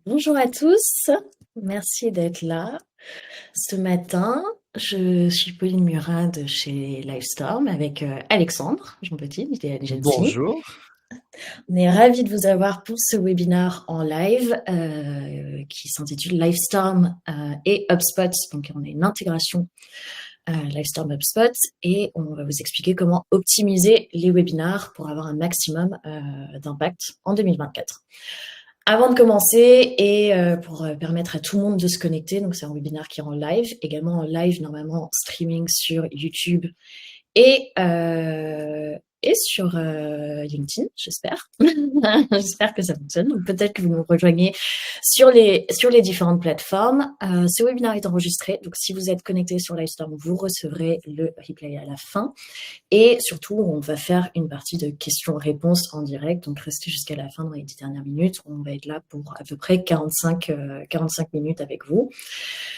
Bonjour à tous, merci d'être là. Ce matin, je suis Pauline Murat de chez Livestorm avec Alexandre, Jean-Petit, Agency. Bonjour. On est ravis de vous avoir pour ce webinaire en live qui s'intitule Livestorm et HubSpot. Donc, on a une intégration Livestorm HubSpot et on va vous expliquer comment optimiser les webinars pour avoir un maximum d'impact en 2024. Avant de commencer et pour permettre à tout le monde de se connecter, donc c'est un webinaire qui est en live, également en live normalement streaming sur YouTube et, euh, et sur LinkedIn, j'espère. J'espère que ça fonctionne. Donc peut-être que vous nous rejoignez sur les différentes plateformes. Ce webinaire est enregistré, donc si vous êtes connecté sur Livestorm, vous recevrez le replay à la fin. Et surtout, on va faire une partie de questions-réponses en direct. Donc, restez jusqu'à la fin dans les 10 dernières minutes. On va être là pour à peu près 45 minutes avec vous.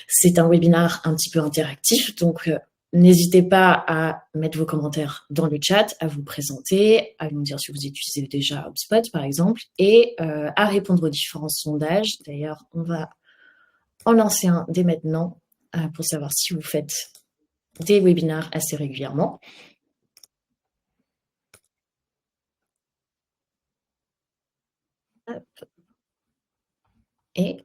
C'est un webinaire un petit peu interactif. Donc, n'hésitez pas à mettre vos commentaires dans le chat, à vous présenter, à nous dire si vous utilisez déjà HubSpot, par exemple, et à répondre aux différents sondages. D'ailleurs, on va en lancer un dès maintenant pour savoir si vous faites des webinaires assez régulièrement. Et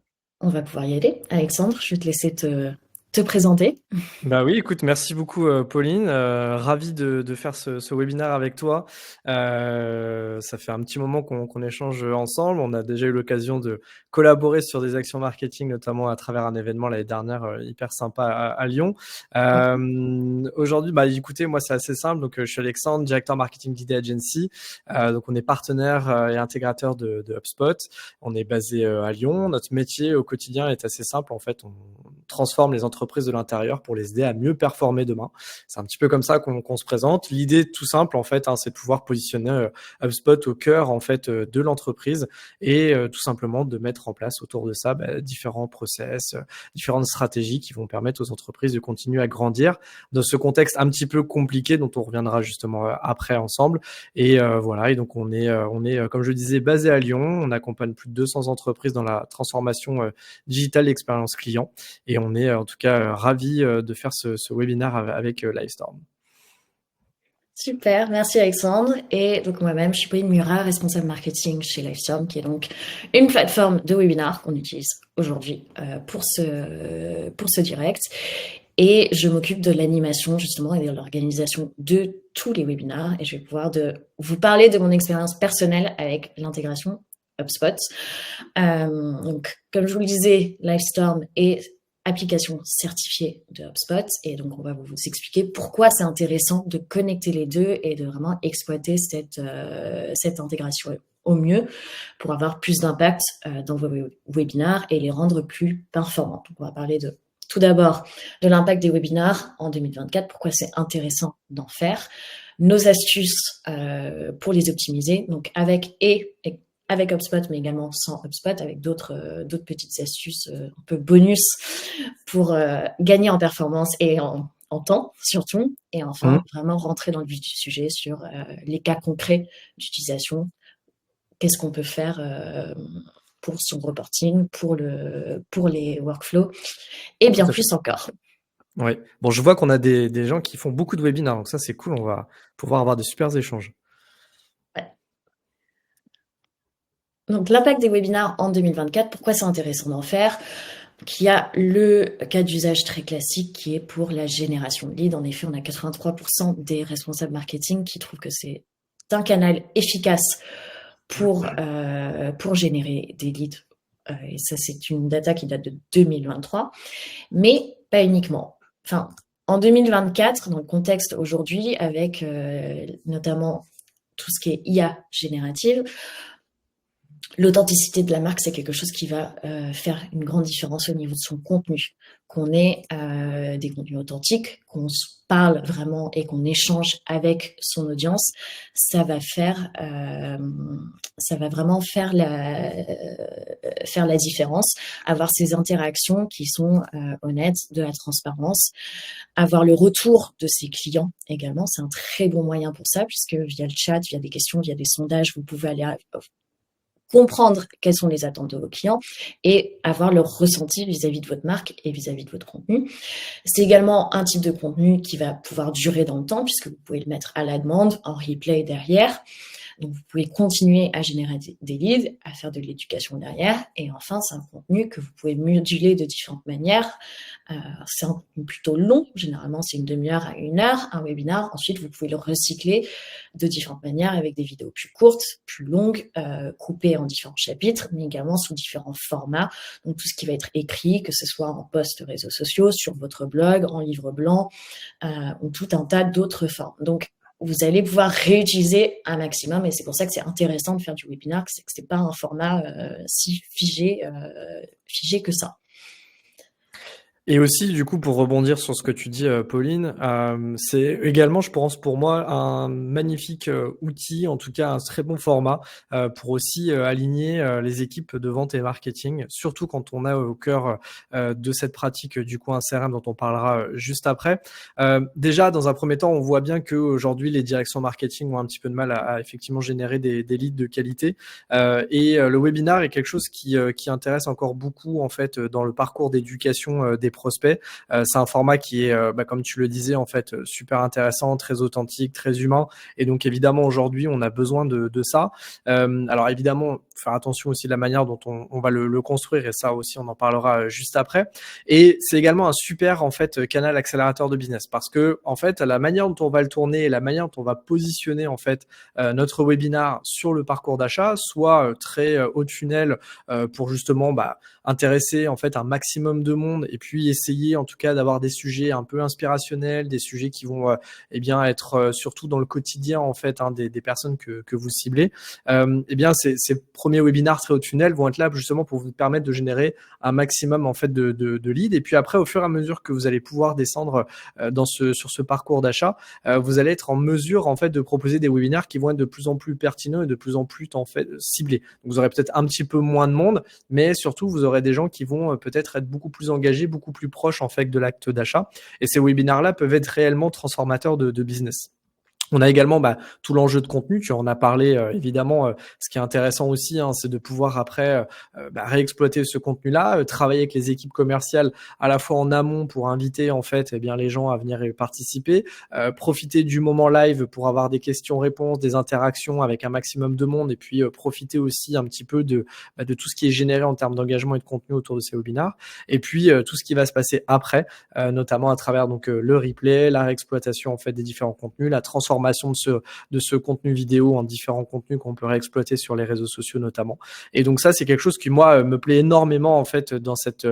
on va pouvoir y aller. Alexandre, je vais te laisser te présenter. Bah oui, écoute, merci beaucoup Pauline. Ravi de faire ce webinaire avec toi. Ça fait un petit moment qu'on échange ensemble. On a déjà eu l'occasion de collaborer sur des actions marketing, notamment à travers un événement l'année dernière hyper sympa à Lyon. Aujourd'hui, bah écoutez, moi c'est assez simple. Donc je suis Alexandre, directeur marketing d'Idea Agency. Donc on est partenaire et intégrateur de HubSpot. On est basé à Lyon. Notre métier au quotidien est assez simple. En fait, on transforme les entreprises de l'intérieur pour les aider à mieux performer demain. C'est un petit peu comme ça qu'on se présente. L'idée tout simple en fait, c'est de pouvoir positionner HubSpot au cœur en fait de l'entreprise et tout simplement de mettre en place autour de ça différents process, différentes stratégies qui vont permettre aux entreprises de continuer à grandir dans ce contexte un petit peu compliqué dont on reviendra justement après ensemble. Et voilà. Et donc on est comme je le disais basé à Lyon. On accompagne plus de 200 entreprises dans la transformation digitale d'expérience client. Et on est en tout cas ravis de faire ce webinaire avec Livestorm. Super, merci Alexandre. Et donc moi-même, je suis Pauline Murat, responsable marketing chez Livestorm, qui est donc une plateforme de webinar qu'on utilise aujourd'hui pour ce direct. Et je m'occupe de l'animation justement et de l'organisation de tous les webinars. Et je vais pouvoir vous parler de mon expérience personnelle avec l'intégration HubSpot. Donc, comme je vous le disais, Livestorm est application certifiée de HubSpot. Et donc, on va vous expliquer pourquoi c'est intéressant de connecter les deux et de vraiment exploiter cette intégration au mieux pour avoir plus d'impact dans vos webinars et les rendre plus performants. Donc, on va parler tout d'abord de l'impact des webinars en 2024, pourquoi c'est intéressant d'en faire, nos astuces pour les optimiser, donc avec HubSpot, mais également sans HubSpot, avec d'autres petites astuces un peu bonus pour gagner en performance et en temps surtout. Et enfin, vraiment rentrer dans le vif du sujet sur les cas concrets d'utilisation. Qu'est-ce qu'on peut faire pour son reporting, pour les workflows et bien Tout à fait. plus encore. Oui. Bon, je vois qu'on a des gens qui font beaucoup de webinaires, donc ça c'est cool. On va pouvoir avoir de super échanges. Ouais. Donc, l'impact des webinars en 2024, pourquoi c'est intéressant d'en faire? Donc, il y a le cas d'usage très classique qui est pour la génération de leads. En effet, on a 83% des responsables marketing qui trouvent que c'est un canal efficace pour générer des leads. Et ça, c'est une data qui date de 2023, mais pas uniquement. Enfin, en 2024, dans le contexte aujourd'hui, avec notamment tout ce qui est IA générative, l'authenticité de la marque, c'est quelque chose qui va faire une grande différence au niveau de son contenu. Qu'on ait des contenus authentiques, qu'on se parle vraiment et qu'on échange avec son audience, ça va vraiment faire la différence. Avoir ces interactions qui sont honnêtes, de la transparence, avoir le retour de ses clients également, c'est un très bon moyen pour ça, puisque via le chat, via des questions, via des sondages, vous pouvez aller comprendre quelles sont les attentes de vos clients et avoir leur ressenti vis-à-vis de votre marque et vis-à-vis de votre contenu. C'est également un type de contenu qui va pouvoir durer dans le temps puisque vous pouvez le mettre à la demande, en replay derrière. Donc, vous pouvez continuer à générer des leads, à faire de l'éducation derrière. Et enfin, c'est un contenu que vous pouvez moduler de différentes manières. C'est un contenu plutôt long. Généralement, c'est une demi-heure à 1 heure, un webinar. Ensuite, vous pouvez le recycler de différentes manières avec des vidéos plus courtes, plus longues, coupées en différents chapitres, mais également sous différents formats. Donc, tout ce qui va être écrit, que ce soit en post réseaux sociaux, sur votre blog, en livre blanc, ou tout un tas d'autres formes. Donc, vous allez pouvoir réutiliser un maximum et c'est pour ça que c'est intéressant de faire du webinar, c'est que c'est pas un format si figé que ça. Et aussi, du coup, pour rebondir sur ce que tu dis, Pauline, c'est également, je pense, pour moi, un magnifique outil, en tout cas un très bon format, pour aussi aligner les équipes de vente et marketing, surtout quand on a au cœur de cette pratique du coup un CRM dont on parlera juste après. Déjà, dans un premier temps, on voit bien qu'aujourd'hui, les directions marketing ont un petit peu de mal à effectivement générer des leads de qualité. Et le webinar est quelque chose qui intéresse encore beaucoup en fait dans le parcours d'éducation des prospects. C'est un format qui est, comme tu le disais, en fait, super intéressant, très authentique, très humain. Et donc, évidemment, aujourd'hui, on a besoin de ça. Alors, évidemment, faire attention aussi de la manière dont on va le construire. Et ça aussi, on en parlera juste après. Et c'est également un super, en fait, canal accélérateur de business parce que, en fait, la manière dont on va le tourner et la manière dont on va positionner, en fait, notre webinar sur le parcours d'achat, soit très haut de funnel pour justement intéresser en fait un maximum de monde et puis essayer en tout cas d'avoir des sujets un peu inspirationnels, des sujets qui vont être surtout dans le quotidien en fait des personnes que vous ciblez. Ces premiers webinars très haut de funnel vont être là justement pour vous permettre de générer un maximum en fait de leads et puis après au fur et à mesure que vous allez pouvoir descendre sur ce parcours d'achat, vous allez être en mesure en fait de proposer des webinars qui vont être de plus en plus pertinents et de plus en plus en fait ciblés. Donc vous aurez peut-être un petit peu moins de monde, mais surtout vous aurez des gens qui vont peut-être être beaucoup plus engagés, beaucoup plus proches en fait de l'acte d'achat. Et ces webinars-là peuvent être réellement transformateurs de business. On a également tout l'enjeu de contenu, tu en as parlé évidemment. Ce qui est intéressant aussi, c'est de pouvoir après réexploiter ce contenu-là, travailler avec les équipes commerciales à la fois en amont pour inviter en fait les gens à venir y participer, profiter du moment live pour avoir des questions-réponses, des interactions avec un maximum de monde et puis profiter aussi un petit peu de tout ce qui est généré en termes d'engagement et de contenu autour de ces webinars. Et puis tout ce qui va se passer après, notamment à travers donc le replay, la réexploitation en fait des différents contenus, la transformation de ce contenu vidéo en différents contenus qu'on peut réexploiter sur les réseaux sociaux notamment. Et donc ça, c'est quelque chose qui moi me plaît énormément en fait dans cette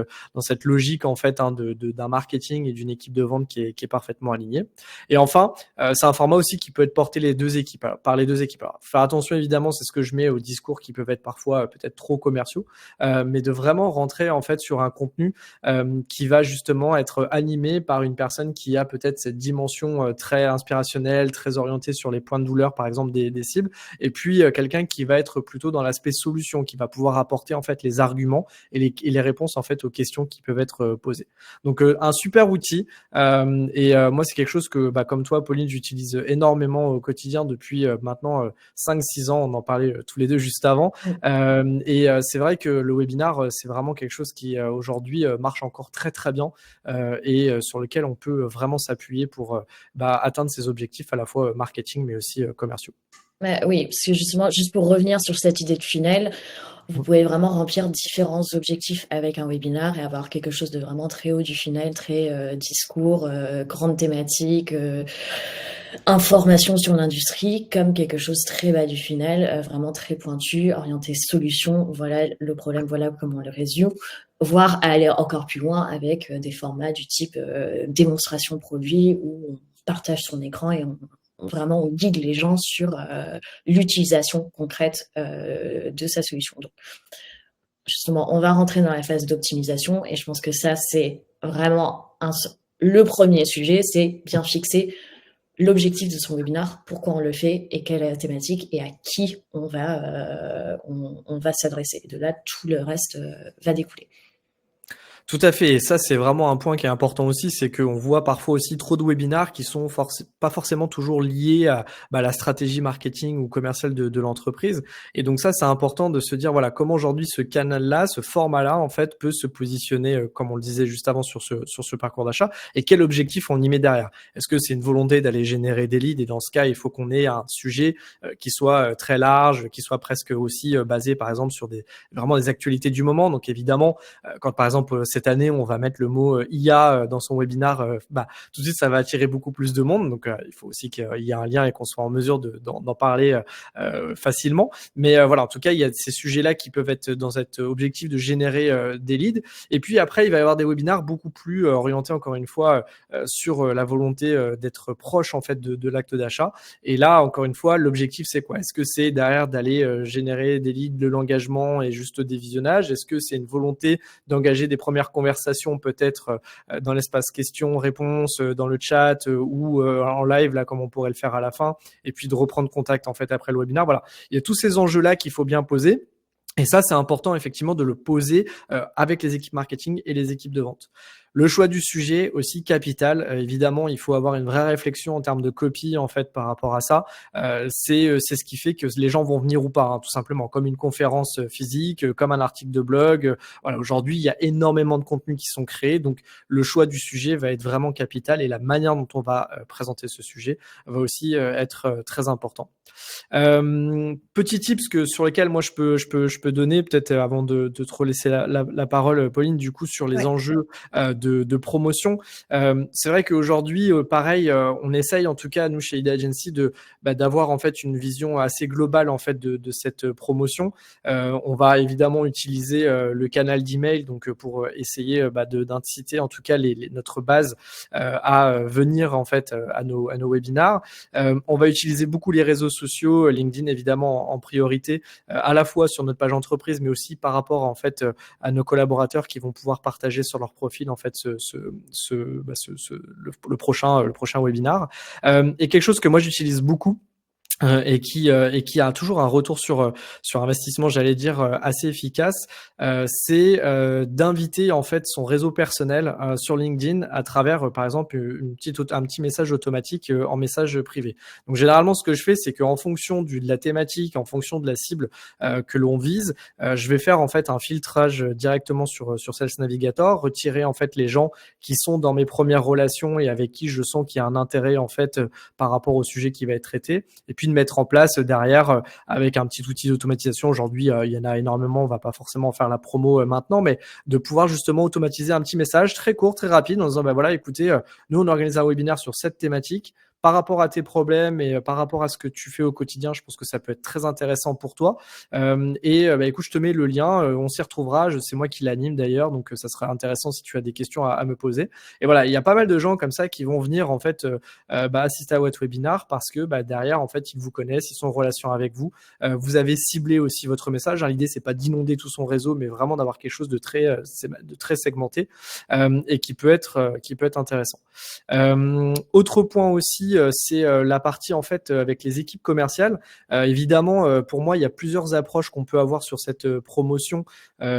logique en fait d'un marketing et d'une équipe de vente qui est parfaitement alignée. Et enfin, c'est un format aussi qui peut être porté par les deux équipes. Alors, faire attention évidemment, c'est ce que je mets aux discours qui peuvent être parfois peut-être trop commerciaux, mais de vraiment rentrer en fait sur un contenu qui va justement être animé par une personne qui a peut-être cette dimension très inspirationnelle, très orienté sur les points de douleur, par exemple, des cibles. Et puis, quelqu'un qui va être plutôt dans l'aspect solution, qui va pouvoir apporter, en fait, les arguments et les réponses, en fait, aux questions qui peuvent être posées. Donc, un super outil. Moi, c'est quelque chose que, comme toi, Pauline, j'utilise énormément au quotidien depuis maintenant 5-6 ans. On en parlait tous les deux juste avant. C'est vrai que le webinar, c'est vraiment quelque chose qui, aujourd'hui, marche encore très, très bien et sur lequel on peut vraiment s'appuyer pour atteindre ses objectifs à la fois marketing mais aussi commerciaux. Oui, parce que justement, juste pour revenir sur cette idée de funnel, vous pouvez vraiment remplir différents objectifs avec un webinar et avoir quelque chose de vraiment très haut du funnel, très discours, grande thématique, information sur l'industrie, comme quelque chose très bas du funnel, vraiment très pointu, orienté solution. Voilà le problème, voilà comment on le résout. Voire à aller encore plus loin avec des formats du type démonstration produit où on partage son écran et on guide les gens sur l'utilisation concrète de sa solution. Donc, justement, on va rentrer dans la phase d'optimisation et je pense que ça, c'est vraiment le premier sujet, c'est bien fixer l'objectif de son webinar, pourquoi on le fait et quelle est la thématique et à qui on va s'adresser. De là, tout le reste va découler. Tout à fait, et ça c'est vraiment un point qui est important aussi, c'est qu'on voit parfois aussi trop de webinars qui sont pas forcément toujours liés à la stratégie marketing ou commerciale de l'entreprise. Et donc ça c'est important de se dire voilà comment aujourd'hui ce canal-là, ce format-là en fait peut se positionner comme on le disait juste avant sur ce parcours d'achat, et quel objectif on y met derrière. Est-ce que c'est une volonté d'aller générer des leads, et dans ce cas il faut qu'on ait un sujet qui soit très large, qui soit presque aussi basé par exemple sur vraiment des actualités du moment. Donc évidemment quand par exemple cette année on va mettre le mot IA dans son webinar, tout de suite ça va attirer beaucoup plus de monde. Donc il faut aussi qu'il y ait un lien et qu'on soit en mesure d'en parler facilement. Mais voilà, en tout cas il y a ces sujets-là qui peuvent être dans cet objectif de générer des leads. Et puis après il va y avoir des webinars beaucoup plus orientés encore une fois sur la volonté d'être proche en fait de l'acte d'achat. Et là encore une fois l'objectif c'est quoi? Est-ce que c'est derrière d'aller générer des leads, de l'engagement et juste des visionnages? Est-ce que c'est une volonté d'engager des premières conversations peut-être dans l'espace questions-réponses, dans le chat ou en live là comme on pourrait le faire à la fin, et puis de reprendre contact en fait après le webinaire. Voilà, il y a tous ces enjeux-là qu'il faut bien poser. Et ça, c'est important effectivement de le poser avec les équipes marketing et les équipes de vente. Le choix du sujet aussi capital. Évidemment, il faut avoir une vraie réflexion en termes de copie en fait par rapport à ça. C'est ce qui fait que les gens vont venir ou pas, hein, tout simplement, comme une conférence physique, comme un article de blog. Voilà, aujourd'hui, il y a énormément de contenus qui sont créés, donc le choix du sujet va être vraiment capital, et la manière dont on va présenter ce sujet va aussi être très important. Petit tips sur lesquels moi je peux donner peut-être avant de te relaisser la parole, Pauline, du coup sur les Ouais. enjeux de promotion. C'est vrai qu'aujourd'hui, pareil, on essaye en tout cas nous chez Ida Agency d'avoir en fait une vision assez globale en fait de cette promotion. On va évidemment utiliser le canal d'email donc pour essayer d'inciter en tout cas notre base à venir en fait à nos webinars. On va utiliser beaucoup les réseaux sociaux, LinkedIn évidemment en priorité, à la fois sur notre page entreprise, mais aussi par rapport en fait à nos collaborateurs qui vont pouvoir partager sur leur profil en fait le prochain webinar. Et quelque chose que moi j'utilise beaucoup, et qui a toujours un retour sur investissement, j'allais dire assez efficace, c'est d'inviter en fait son réseau personnel sur LinkedIn à travers par exemple un petit message automatique en message privé. Donc généralement ce que je fais, c'est qu'en fonction de la thématique, en fonction de la cible que l'on vise, je vais faire en fait un filtrage directement sur Sales Navigator, retirer en fait les gens qui sont dans mes premières relations et avec qui je sens qu'il y a un intérêt en fait par rapport au sujet qui va être traité, et puis de mettre en place derrière avec un petit outil d'automatisation. Aujourd'hui, il y en a énormément, on va pas forcément faire la promo maintenant, mais de pouvoir justement automatiser un petit message très court, très rapide en disant voilà, écoutez, nous on organise un webinaire sur cette thématique. Par rapport à tes problèmes et par rapport à ce que tu fais au quotidien, je pense que ça peut être très intéressant pour toi. Écoute, je te mets le lien, on s'y retrouvera. C'est moi qui l'anime d'ailleurs, donc ça sera intéressant si tu as des questions à me poser. Et voilà, il y a pas mal de gens comme ça qui vont venir en fait assister à votre webinar parce que derrière en fait ils vous connaissent, ils sont en relation avec vous. Vous avez ciblé aussi votre message. Hein, l'idée c'est pas d'inonder tout son réseau, mais vraiment d'avoir quelque chose de très segmenté et qui peut être intéressant. Autre point aussi, c'est la partie en fait avec les équipes commerciales. Évidemment, pour moi, il y a plusieurs approches qu'on peut avoir sur cette promotion.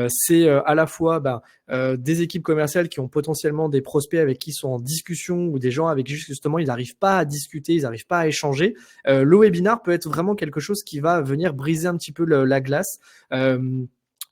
C'est à la fois des équipes commerciales qui ont potentiellement des prospects avec qui ils sont en discussion, ou des gens avec qui justement ils n'arrivent pas à discuter, ils n'arrivent pas à échanger. Le webinar peut être vraiment quelque chose qui va venir briser un petit peu la glace.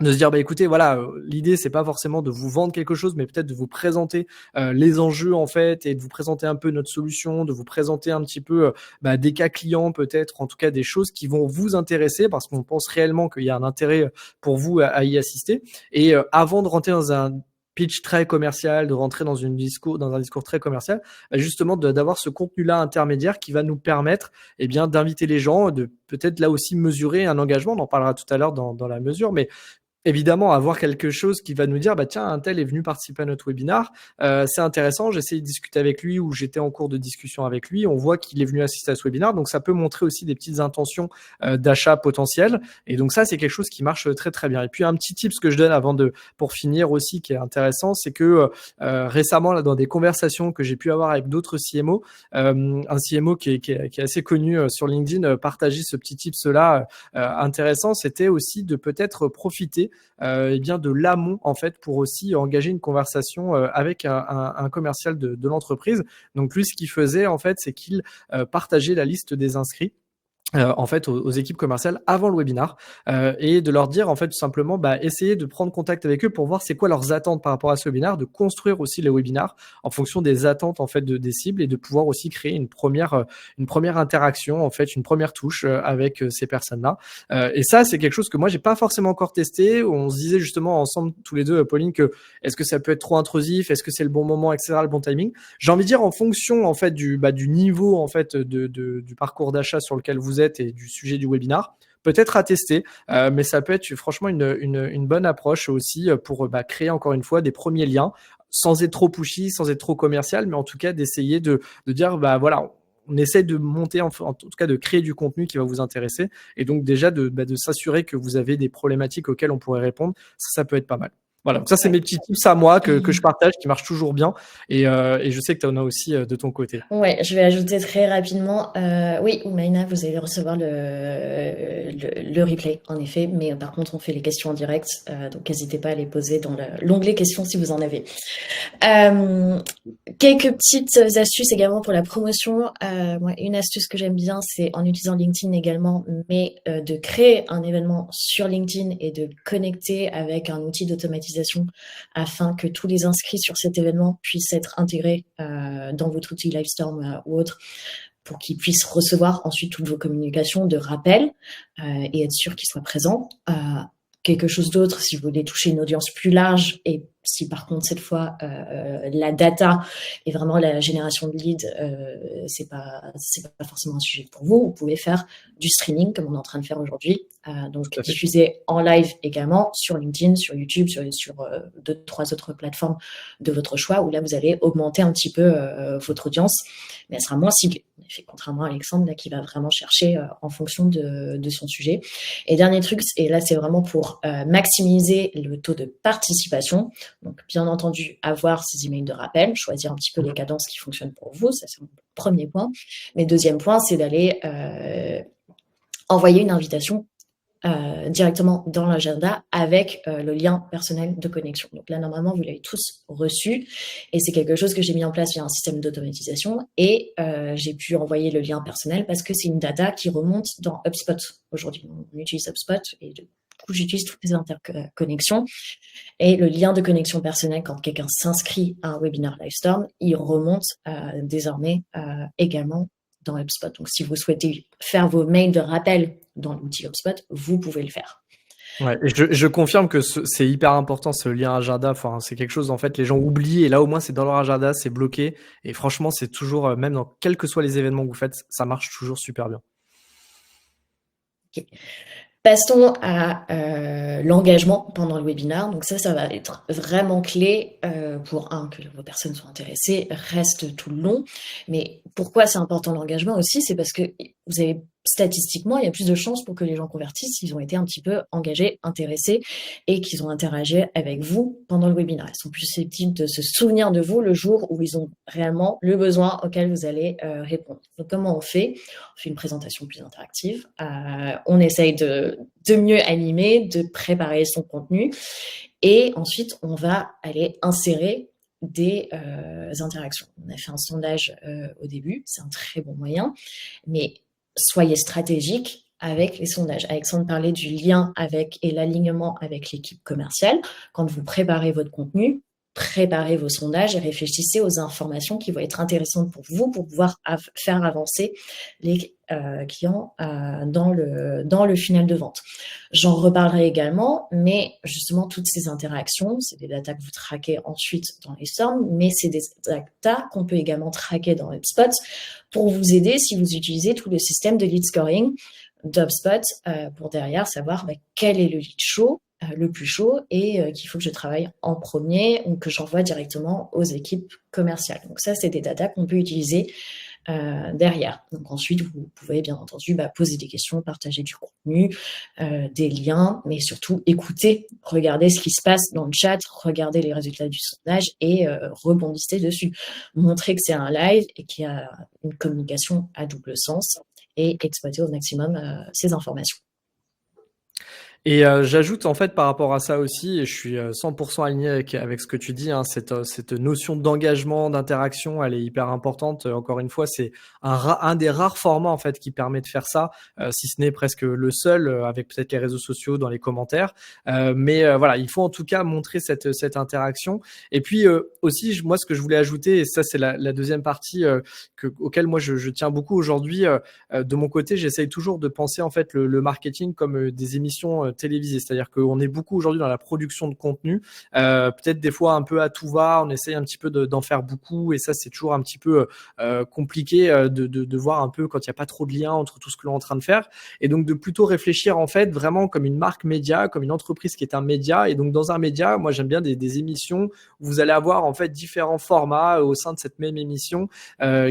De se dire écoutez voilà, l'idée c'est pas forcément de vous vendre quelque chose, mais peut-être de vous présenter les enjeux en fait, et de vous présenter un peu notre solution, de vous présenter un petit peu des cas clients peut-être, en tout cas des choses qui vont vous intéresser parce qu'on pense réellement qu'il y a un intérêt pour vous à y assister. Et avant de rentrer dans un pitch très commercial, de rentrer dans un discours très commercial, justement d'avoir ce contenu-là intermédiaire qui va nous permettre d'inviter les gens, de peut-être là aussi mesurer un engagement. On en parlera tout à l'heure dans la mesure, mais évidemment, avoir quelque chose qui va nous dire tiens, un tel est venu participer à notre webinar, c'est intéressant, j'ai essayé de discuter avec lui, ou j'étais en cours de discussion avec lui, on voit qu'il est venu assister à ce webinar, donc ça peut montrer aussi des petites intentions d'achat potentiel, et donc ça c'est quelque chose qui marche très très bien. Et puis un petit tips que je donne pour finir aussi, qui est intéressant, c'est que récemment là, dans des conversations que j'ai pu avoir avec d'autres CMO, un CMO qui est assez connu sur LinkedIn partageait ce petit tips là intéressant, c'était aussi de peut-être profiter eh bien de l'amont en fait pour aussi engager une conversation avec un commercial de l'entreprise. Donc lui, ce qu'il faisait en fait, c'est qu'il partageait la liste des inscrits en fait aux équipes commerciales avant le webinar et de leur dire en fait tout simplement essayez de prendre contact avec eux pour voir c'est quoi leurs attentes par rapport à ce webinar, de construire aussi les webinars en fonction des attentes en fait des cibles et de pouvoir aussi créer une première interaction en fait, une première touche avec ces personnes-là. Et ça c'est quelque chose que moi j'ai pas forcément encore testé. On se disait justement ensemble tous les deux, Pauline, que est-ce que ça peut être trop intrusif, est-ce que c'est le bon moment, etc., le bon timing. J'ai envie de dire en fonction en fait du niveau en fait du parcours d'achat sur lequel vous êtes et du sujet du webinar, peut-être à tester, mais ça peut être franchement une bonne approche aussi pour créer encore une fois des premiers liens sans être trop pushy, sans être trop commercial, mais en tout cas d'essayer de dire voilà, on essaie de monter, en tout cas de créer du contenu qui va vous intéresser et donc déjà de s'assurer que vous avez des problématiques auxquelles on pourrait répondre. Ça peut être pas mal. Voilà, donc ça c'est mes petits tips à moi que je partage, qui marchent toujours bien et je sais que tu en as aussi de ton côté. Ouais, je vais ajouter très rapidement. Oui, Oumaina, vous allez recevoir le replay, en effet, mais par contre, on fait les questions en direct, donc n'hésitez pas à les poser dans l'onglet questions si vous en avez. Quelques petites astuces également pour la promotion. Moi, une astuce que j'aime bien, c'est en utilisant LinkedIn également, mais de créer un événement sur LinkedIn et de connecter avec un outil d'automatisation afin que tous les inscrits sur cet événement puissent être intégrés dans votre outil Livestorm ou autre pour qu'ils puissent recevoir ensuite toutes vos communications de rappel et être sûr qu'ils soient présents. Quelque chose d'autre, si vous voulez toucher une audience plus large et si par contre cette fois la data et vraiment la génération de leads, c'est pas forcément un sujet pour vous, vous pouvez faire du streaming comme on est en train de faire aujourd'hui, donc diffuser en live également sur LinkedIn, sur YouTube, sur 2-3 autres plateformes de votre choix où là vous allez augmenter un petit peu votre audience, mais elle sera moins ciblée. En effet, contrairement à Alexandre là, qui va vraiment chercher en fonction de son sujet. Et dernier truc, et là c'est vraiment pour maximiser le taux de participation. Donc, bien entendu, avoir ces emails de rappel, choisir un petit peu les cadences qui fonctionnent pour vous, ça c'est mon premier point. Mais deuxième point, c'est d'aller envoyer une invitation directement dans l'agenda avec le lien personnel de connexion. Donc là, normalement, vous l'avez tous reçu et c'est quelque chose que j'ai mis en place via un système d'automatisation et j'ai pu envoyer le lien personnel parce que c'est une data qui remonte dans HubSpot. Aujourd'hui, on utilise HubSpot et du coup, j'utilise toutes les interconnexions et le lien de connexion personnel quand quelqu'un s'inscrit à un webinaire Livestorm, il remonte désormais également dans HubSpot. Donc, si vous souhaitez faire vos mails de rappel dans l'outil HubSpot, vous pouvez le faire. Ouais, et je confirme que c'est hyper important ce lien agenda. Enfin, c'est quelque chose en fait les gens oublient et là au moins c'est dans leur agenda, c'est bloqué et franchement c'est toujours même dans quels que soient les événements que vous faites, ça marche toujours super bien. Okay. Passons à l'engagement pendant le webinaire. Donc ça va être vraiment clé pour que vos personnes soient intéressées, restent tout le long. Mais pourquoi c'est important l'engagement aussi? C'est parce que vous avez statistiquement, il y a plus de chances pour que les gens convertissent s'ils ont été un petit peu engagés, intéressés et qu'ils ont interagi avec vous pendant le webinaire. Ils sont plus susceptibles de se souvenir de vous le jour où ils ont réellement le besoin auquel vous allez répondre. Donc comment on fait? On fait une présentation plus interactive. On essaye de mieux animer, de préparer son contenu et ensuite on va aller insérer des interactions. On a fait un sondage au début, c'est un très bon moyen, mais soyez stratégique avec les sondages. Alexandre parlait du lien avec et l'alignement avec l'équipe commerciale. Quand vous préparez votre contenu, préparez vos sondages et réfléchissez aux informations qui vont être intéressantes pour vous pour pouvoir faire avancer les clients dans le funnel de vente. J'en reparlerai également, mais justement, toutes ces interactions, c'est des datas que vous traquez ensuite dans Livestorm, mais c'est des datas qu'on peut également traquer dans HubSpot pour vous aider si vous utilisez tout le système de lead scoring d'HubSpot pour derrière savoir quel est le lead chaud, le plus chaud et qu'il faut que je travaille en premier ou que j'envoie directement aux équipes commerciales. Donc ça, c'est des datas qu'on peut utiliser derrière. Donc ensuite, vous pouvez bien entendu poser des questions, partager du contenu, des liens, mais surtout écouter, regarder ce qui se passe dans le chat, regarder les résultats du sondage et rebondissez dessus. Montrer que c'est un live et qu'il y a une communication à double sens et exploiter au maximum ces informations. Et j'ajoute en fait par rapport à ça aussi, et je suis 100% aligné avec ce que tu dis, hein, cette notion d'engagement, d'interaction, elle est hyper importante. Encore une fois, c'est un des rares formats en fait qui permet de faire ça, si ce n'est presque le seul, avec peut-être les réseaux sociaux dans les commentaires. Mais voilà, il faut en tout cas montrer cette interaction. Et puis aussi, moi, ce que je voulais ajouter, et ça c'est la deuxième partie auquel moi je tiens beaucoup aujourd'hui. De mon côté, j'essaye toujours de penser en fait le marketing comme des émissions télévisées. C'est-à-dire qu'on est beaucoup aujourd'hui dans la production de contenu, peut-être des fois un peu à tout va, on essaye un petit peu d'en faire beaucoup, et ça c'est toujours un petit peu compliqué de voir un peu quand il n'y a pas trop de lien entre tout ce que l'on est en train de faire. Et donc de plutôt réfléchir en fait vraiment comme une marque média, comme une entreprise qui est un média. Et donc dans un média, moi j'aime bien des émissions où vous allez avoir en fait différents formats au sein de cette même émission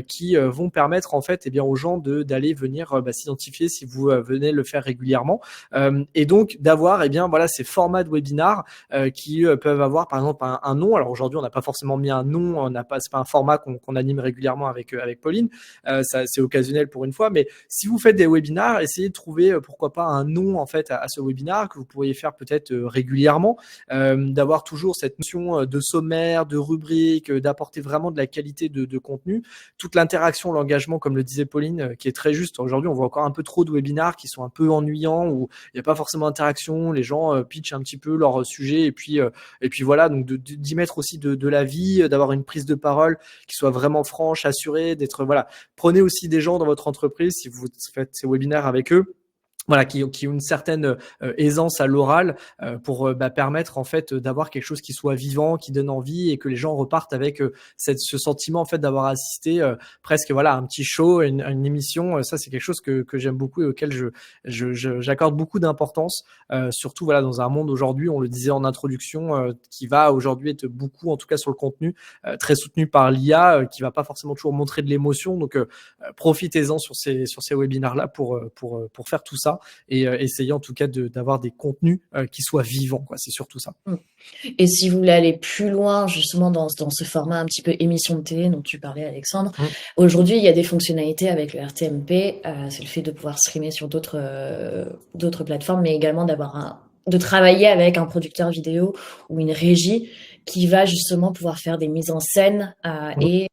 qui vont permettre en fait aux gens d'aller venir s'identifier si vous venez le faire régulièrement, et donc d'avoir voilà ces formats de webinars qui peuvent avoir par exemple un nom. Alors aujourd'hui on n'a pas forcément mis un nom, c'est pas un format qu'on anime régulièrement avec Pauline, ça c'est occasionnel pour une fois, mais si vous faites des webinars, essayez de trouver pourquoi pas un nom en fait à ce webinar que vous pourriez faire peut-être régulièrement, d'avoir toujours cette notion de sommaire, de rubrique, d'apporter vraiment de la qualité de contenu, toute l'interaction, l'engagement, comme le disait Pauline, qui est très juste. Aujourd'hui, on voit encore un peu trop de webinars qui sont un peu ennuyants, où il n'y a pas forcément d'interaction, les gens pitchent un petit peu leur sujet, et puis voilà, donc d'y mettre aussi de la vie, d'avoir une prise de parole qui soit vraiment franche, assurée, d'être voilà. Prenez aussi des gens dans votre entreprise, si vous faites ces webinaires avec eux, voilà, qui ont une certaine aisance à l'oral, pour permettre en fait d'avoir quelque chose qui soit vivant, qui donne envie, et que les gens repartent avec ce sentiment en fait d'avoir assisté presque voilà à un petit show, à une émission. Ça c'est quelque chose que j'aime beaucoup et auquel j'accorde beaucoup d'importance, surtout voilà dans un monde aujourd'hui, on le disait en introduction, qui va aujourd'hui être beaucoup, en tout cas sur le contenu, très soutenu par l'IA, qui va pas forcément toujours montrer de l'émotion. Donc profitez-en sur ces webinaires là pour faire tout ça, et essayer en tout cas d'avoir des contenus qui soient vivants, quoi. C'est surtout ça. Et si vous voulez aller plus loin, justement, dans ce format un petit peu émission de télé dont tu parlais, Alexandre, aujourd'hui, il y a des fonctionnalités avec le RTMP. C'est le fait de pouvoir streamer sur d'autres plateformes, mais également de travailler avec un producteur vidéo ou une régie qui va justement pouvoir faire des mises en scène et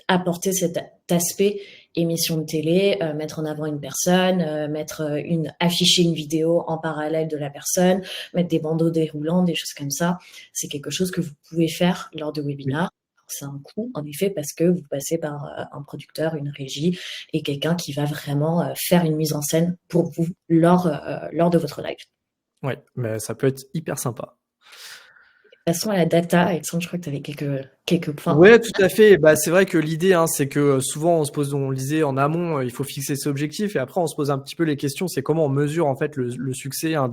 apporter cet aspect émission de télé, mettre en avant une personne, afficher une vidéo en parallèle de la personne, mettre des bandeaux déroulants, des choses comme ça. C'est quelque chose que vous pouvez faire lors de webinars. C'est un coût, en effet, parce que vous passez par un producteur, une régie et quelqu'un qui va vraiment faire une mise en scène pour vous lors de votre live. Ouais, mais ça peut être hyper sympa. Passons à la data. Alexandre, je crois que tu avais quelques points. Ouais, tout à fait. C'est vrai que l'idée, hein, c'est que souvent on le disait en amont, il faut fixer ses objectifs, et après on se pose un petit peu les questions, c'est comment on mesure en fait le succès hein,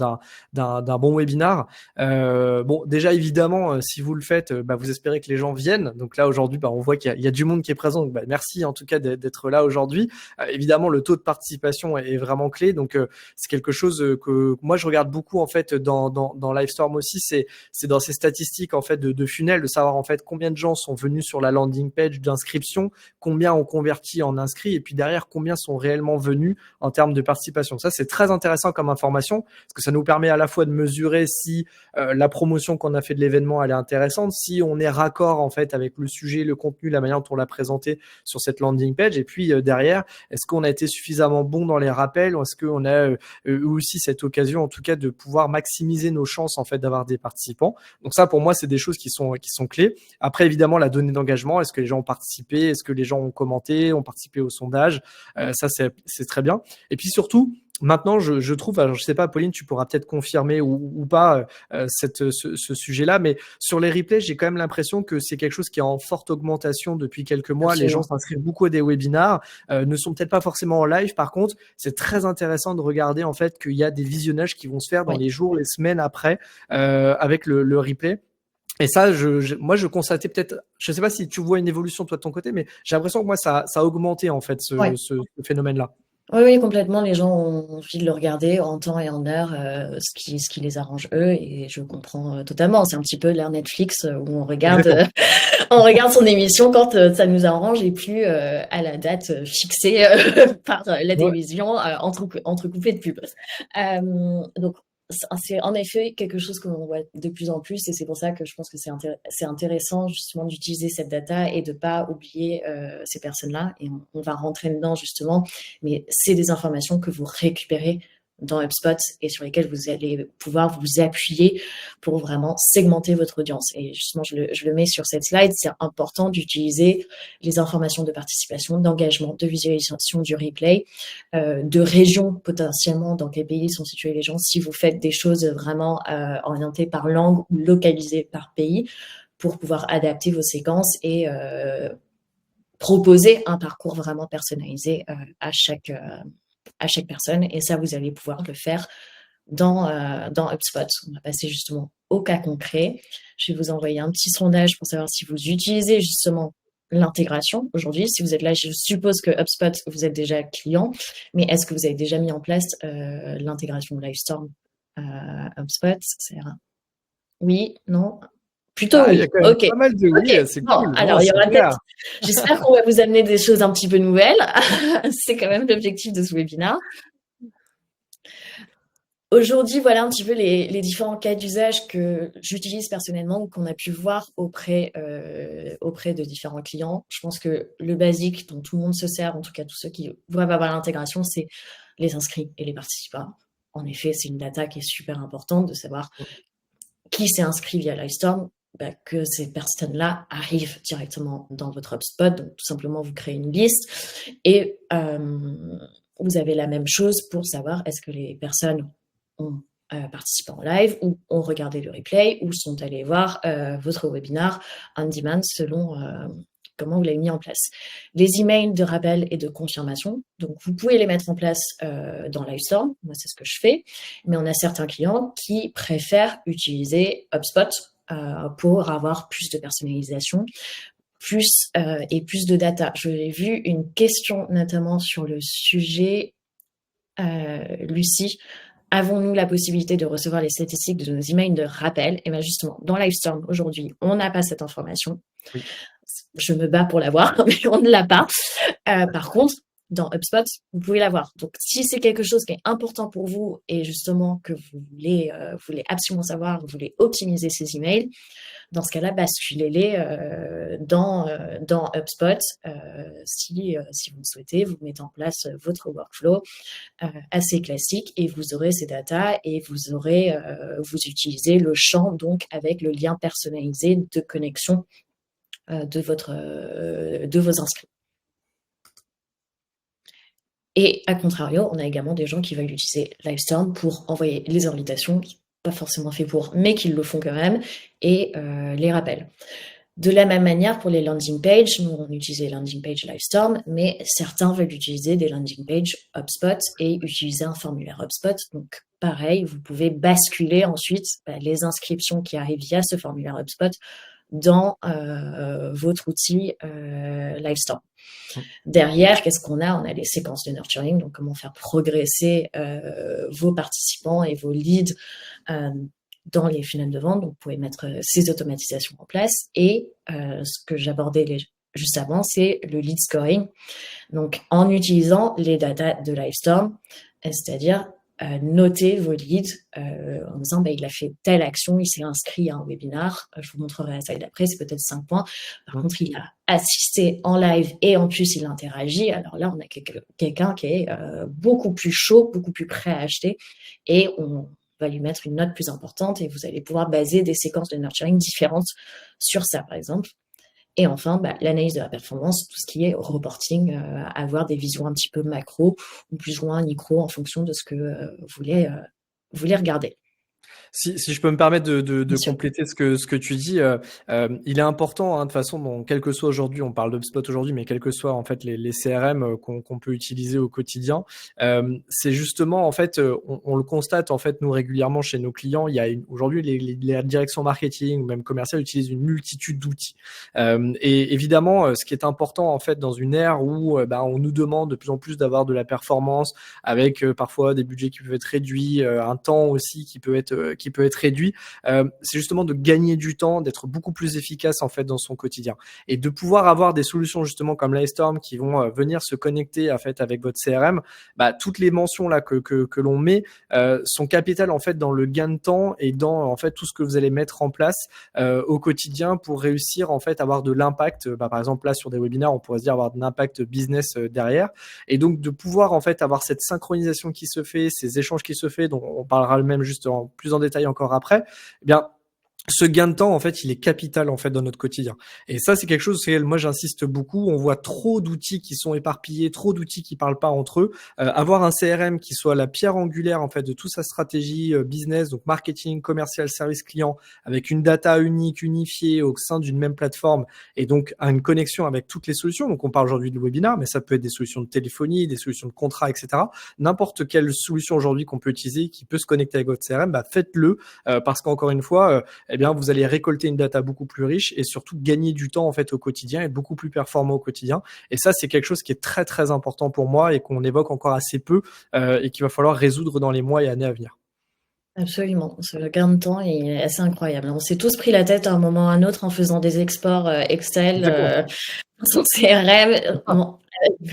d'un bon webinar. Bon, déjà évidemment, si vous le faites, vous espérez que les gens viennent. Donc là aujourd'hui, on voit qu'il y a du monde qui est présent. Donc, merci en tout cas d'être là aujourd'hui. Évidemment, le taux de participation est vraiment clé. Donc c'est quelque chose que moi je regarde beaucoup en fait dans Livestorm aussi. C'est dans ces statistiques en fait de funnel, de savoir en fait combien de gens sont venus sur la landing page d'inscription, combien ont converti en inscrits, et puis derrière combien sont réellement venus en termes de participation. Ça c'est très intéressant comme information, parce que ça nous permet à la fois de mesurer si la promotion qu'on a fait de l'événement elle est intéressante, si on est raccord en fait avec le sujet, le contenu, la manière dont on l'a présenté sur cette landing page, et puis derrière est-ce qu'on a été suffisamment bon dans les rappels, ou est-ce qu'on a eu aussi cette occasion en tout cas de pouvoir maximiser nos chances en fait d'avoir des participants. Donc ça pour moi c'est des choses qui sont clés. Après évidemment la donnée d'engagement, est-ce que les gens ont participé, est-ce que les gens ont commenté, ont participé au sondage, ça c'est très bien. Et puis surtout maintenant, je trouve, alors je sais pas, Pauline, tu pourras peut-être confirmer ou pas ce sujet-là, mais sur les replays, j'ai quand même l'impression que c'est quelque chose qui est en forte augmentation depuis quelques mois. Absolument. Les gens s'inscrivent beaucoup à des webinars, ne sont peut-être pas forcément en live. Par contre, c'est très intéressant de regarder en fait qu'il y a des visionnages qui vont se faire dans les jours, les semaines après, avec le replay. Et ça, moi, je constatais peut-être, je sais pas si tu vois une évolution toi de ton côté, mais j'ai l'impression que moi, ça a augmenté en fait ce phénomène-là. Oui, oui, complètement. Les gens ont envie de le regarder en temps et en heure, ce qui les arrange eux, et je comprends totalement. C'est un petit peu l'ère Netflix où on regarde, Exactement. on regarde son émission quand ça nous arrange et plus à la date fixée par la Ouais. télévision, entrecoupée de pubs. Donc, c'est en effet quelque chose qu'on voit de plus en plus, et c'est pour ça que je pense que c'est intéressant justement d'utiliser cette data et de pas oublier ces personnes-là. Et on va rentrer dedans justement, mais c'est des informations que vous récupérez dans HubSpot et sur lesquelles vous allez pouvoir vous appuyer pour vraiment segmenter votre audience. Et justement, je le mets sur cette slide, c'est important d'utiliser les informations de participation, d'engagement, de visualisation du replay, de région potentiellement, dans quel pays sont situés les gens, si vous faites des choses vraiment orientées par langue ou localisées par pays, pour pouvoir adapter vos séquences et proposer un parcours vraiment personnalisé à chaque personne. Et ça, vous allez pouvoir le faire dans HubSpot. On va passer justement au cas concret. Je vais vous envoyer un petit sondage pour savoir si vous utilisez justement l'intégration aujourd'hui. Si vous êtes là, je suppose que HubSpot, vous êtes déjà client, mais est-ce que vous avez déjà mis en place l'intégration Livestorm HubSpot? Oui, non? Plutôt Ah, il y a oui. quand même Ok. pas mal de oui, Ok. c'est Bon, cool. Non, alors il y c'est aura peut-être. clair. J'espère qu'on va vous amener des choses un petit peu nouvelles. C'est quand même l'objectif de ce webinaire. Aujourd'hui, voilà un petit peu les différents cas d'usage que j'utilise personnellement ou qu'on a pu voir auprès de différents clients. Je pense que le basique dont tout le monde se sert, en tout cas tous ceux qui doivent avoir l'intégration, c'est les inscrits et les participants. En effet, c'est une data qui est super importante de savoir qui s'est inscrit via Livestorm, bah, que ces personnes-là arrivent directement dans votre HubSpot. Donc, tout simplement, vous créez une liste et vous avez la même chose pour savoir est-ce que les personnes ont participé en live ou ont regardé le replay ou sont allées voir votre webinar on demand selon comment vous l'avez mis en place. Les emails de rappel et de confirmation, donc vous pouvez les mettre en place dans Livestorm, moi c'est ce que je fais, mais on a certains clients qui préfèrent utiliser HubSpot pour avoir plus de personnalisation, plus et plus de data. J'ai vu une question notamment sur le sujet, Lucie. Avons-nous la possibilité de recevoir les statistiques de nos emails de rappel? Et bien justement, dans Livestorm, aujourd'hui, on n'a pas cette information. Oui. Je me bats pour l'avoir, mais on ne l'a pas. Par contre, dans HubSpot, vous pouvez l'avoir. Donc, si c'est quelque chose qui est important pour vous et justement que vous voulez absolument savoir, vous voulez optimiser ces emails, dans ce cas-là, basculez-les dans HubSpot. Si vous le souhaitez, vous mettez en place votre workflow assez classique et vous aurez ces datas et vous utilisez le champ donc avec le lien personnalisé de connexion de vos inscrits. Et à contrario, on a également des gens qui veulent utiliser Livestorm pour envoyer les invitations, pas forcément fait pour, mais qui le font quand même, et les rappels. De la même manière, pour les landing pages, nous on utilise les landing pages Livestorm, mais certains veulent utiliser des landing pages HubSpot et utiliser un formulaire HubSpot. Donc pareil, vous pouvez basculer ensuite les inscriptions qui arrivent via ce formulaire HubSpot dans votre outil Livestorm. Derrière, qu'est-ce qu'on a? On a les séquences de nurturing, donc comment faire progresser vos participants et vos leads dans les funnels de vente. Donc, vous pouvez mettre ces automatisations en place. Et ce que j'abordais juste avant, c'est le lead scoring. Donc, en utilisant les datas de Livestorm, c'est-à-dire noter vos leads en disant il a fait telle action, il s'est inscrit à un webinar, je vous montrerai la slide d'après, c'est peut-être 5 points. Par contre, il a assisté en live et en plus il interagit. Alors là, on a quelqu'un qui est beaucoup plus chaud, beaucoup plus prêt à acheter et on va lui mettre une note plus importante et vous allez pouvoir baser des séquences de nurturing différentes sur ça, par exemple. Et enfin, l'analyse de la performance, tout ce qui est reporting, avoir des visions un petit peu macro ou plus ou moins micro en fonction de ce que vous voulez regarder. Si je peux me permettre de Bien sûr. compléter ce que tu dis, il est important, hein, de toute façon, bon, quel que soit aujourd'hui, on parle d'HubSpot aujourd'hui, mais quels que soient en fait les CRM qu'on peut utiliser au quotidien, c'est justement en fait, on le constate en fait nous régulièrement chez nos clients. Il y a aujourd'hui la direction marketing ou même commerciale utilisent une multitude d'outils. Et évidemment, ce qui est important en fait dans une ère où on nous demande de plus en plus d'avoir de la performance avec parfois des budgets qui peuvent être réduits, un temps aussi qui peut être réduit. C'est justement de gagner du temps, d'être beaucoup plus efficace en fait dans son quotidien et de pouvoir avoir des solutions justement comme Livestorm qui vont venir se connecter en fait avec votre CRM. Toutes les mentions là que l'on met sont capitales en fait dans le gain de temps et dans en fait tout ce que vous allez mettre en place au quotidien pour réussir en fait à avoir de l'impact. Par exemple là sur des webinaires, on pourrait se dire avoir de l'impact business derrière et donc de pouvoir en fait avoir cette synchronisation qui se fait, ces échanges qui se fait, dont on parlera même juste plus en détail encore après. Eh bien, ce gain de temps, en fait, il est capital en fait dans notre quotidien. Et ça, c'est quelque chose sur lequel moi j'insiste beaucoup. On voit trop d'outils qui sont éparpillés, trop d'outils qui parlent pas entre eux. Avoir un CRM qui soit la pierre angulaire en fait de toute sa stratégie business, donc marketing, commercial, service client, avec une data unique, unifiée au sein d'une même plateforme, et donc une connexion avec toutes les solutions. Donc on parle aujourd'hui de webinar, mais ça peut être des solutions de téléphonie, des solutions de contrat, etc. N'importe quelle solution aujourd'hui qu'on peut utiliser, qui peut se connecter avec votre CRM, faites-le parce qu'encore une fois, eh bien, vous allez récolter une data beaucoup plus riche et surtout gagner du temps en fait au quotidien, être beaucoup plus performant au quotidien. Et ça, c'est quelque chose qui est très très important pour moi et qu'on évoque encore assez peu et qu'il va falloir résoudre dans les mois et années à venir. Absolument, ce gain de temps est assez incroyable. On s'est tous pris la tête à un moment ou à un autre en faisant des exports Excel Exactement. dans son CRM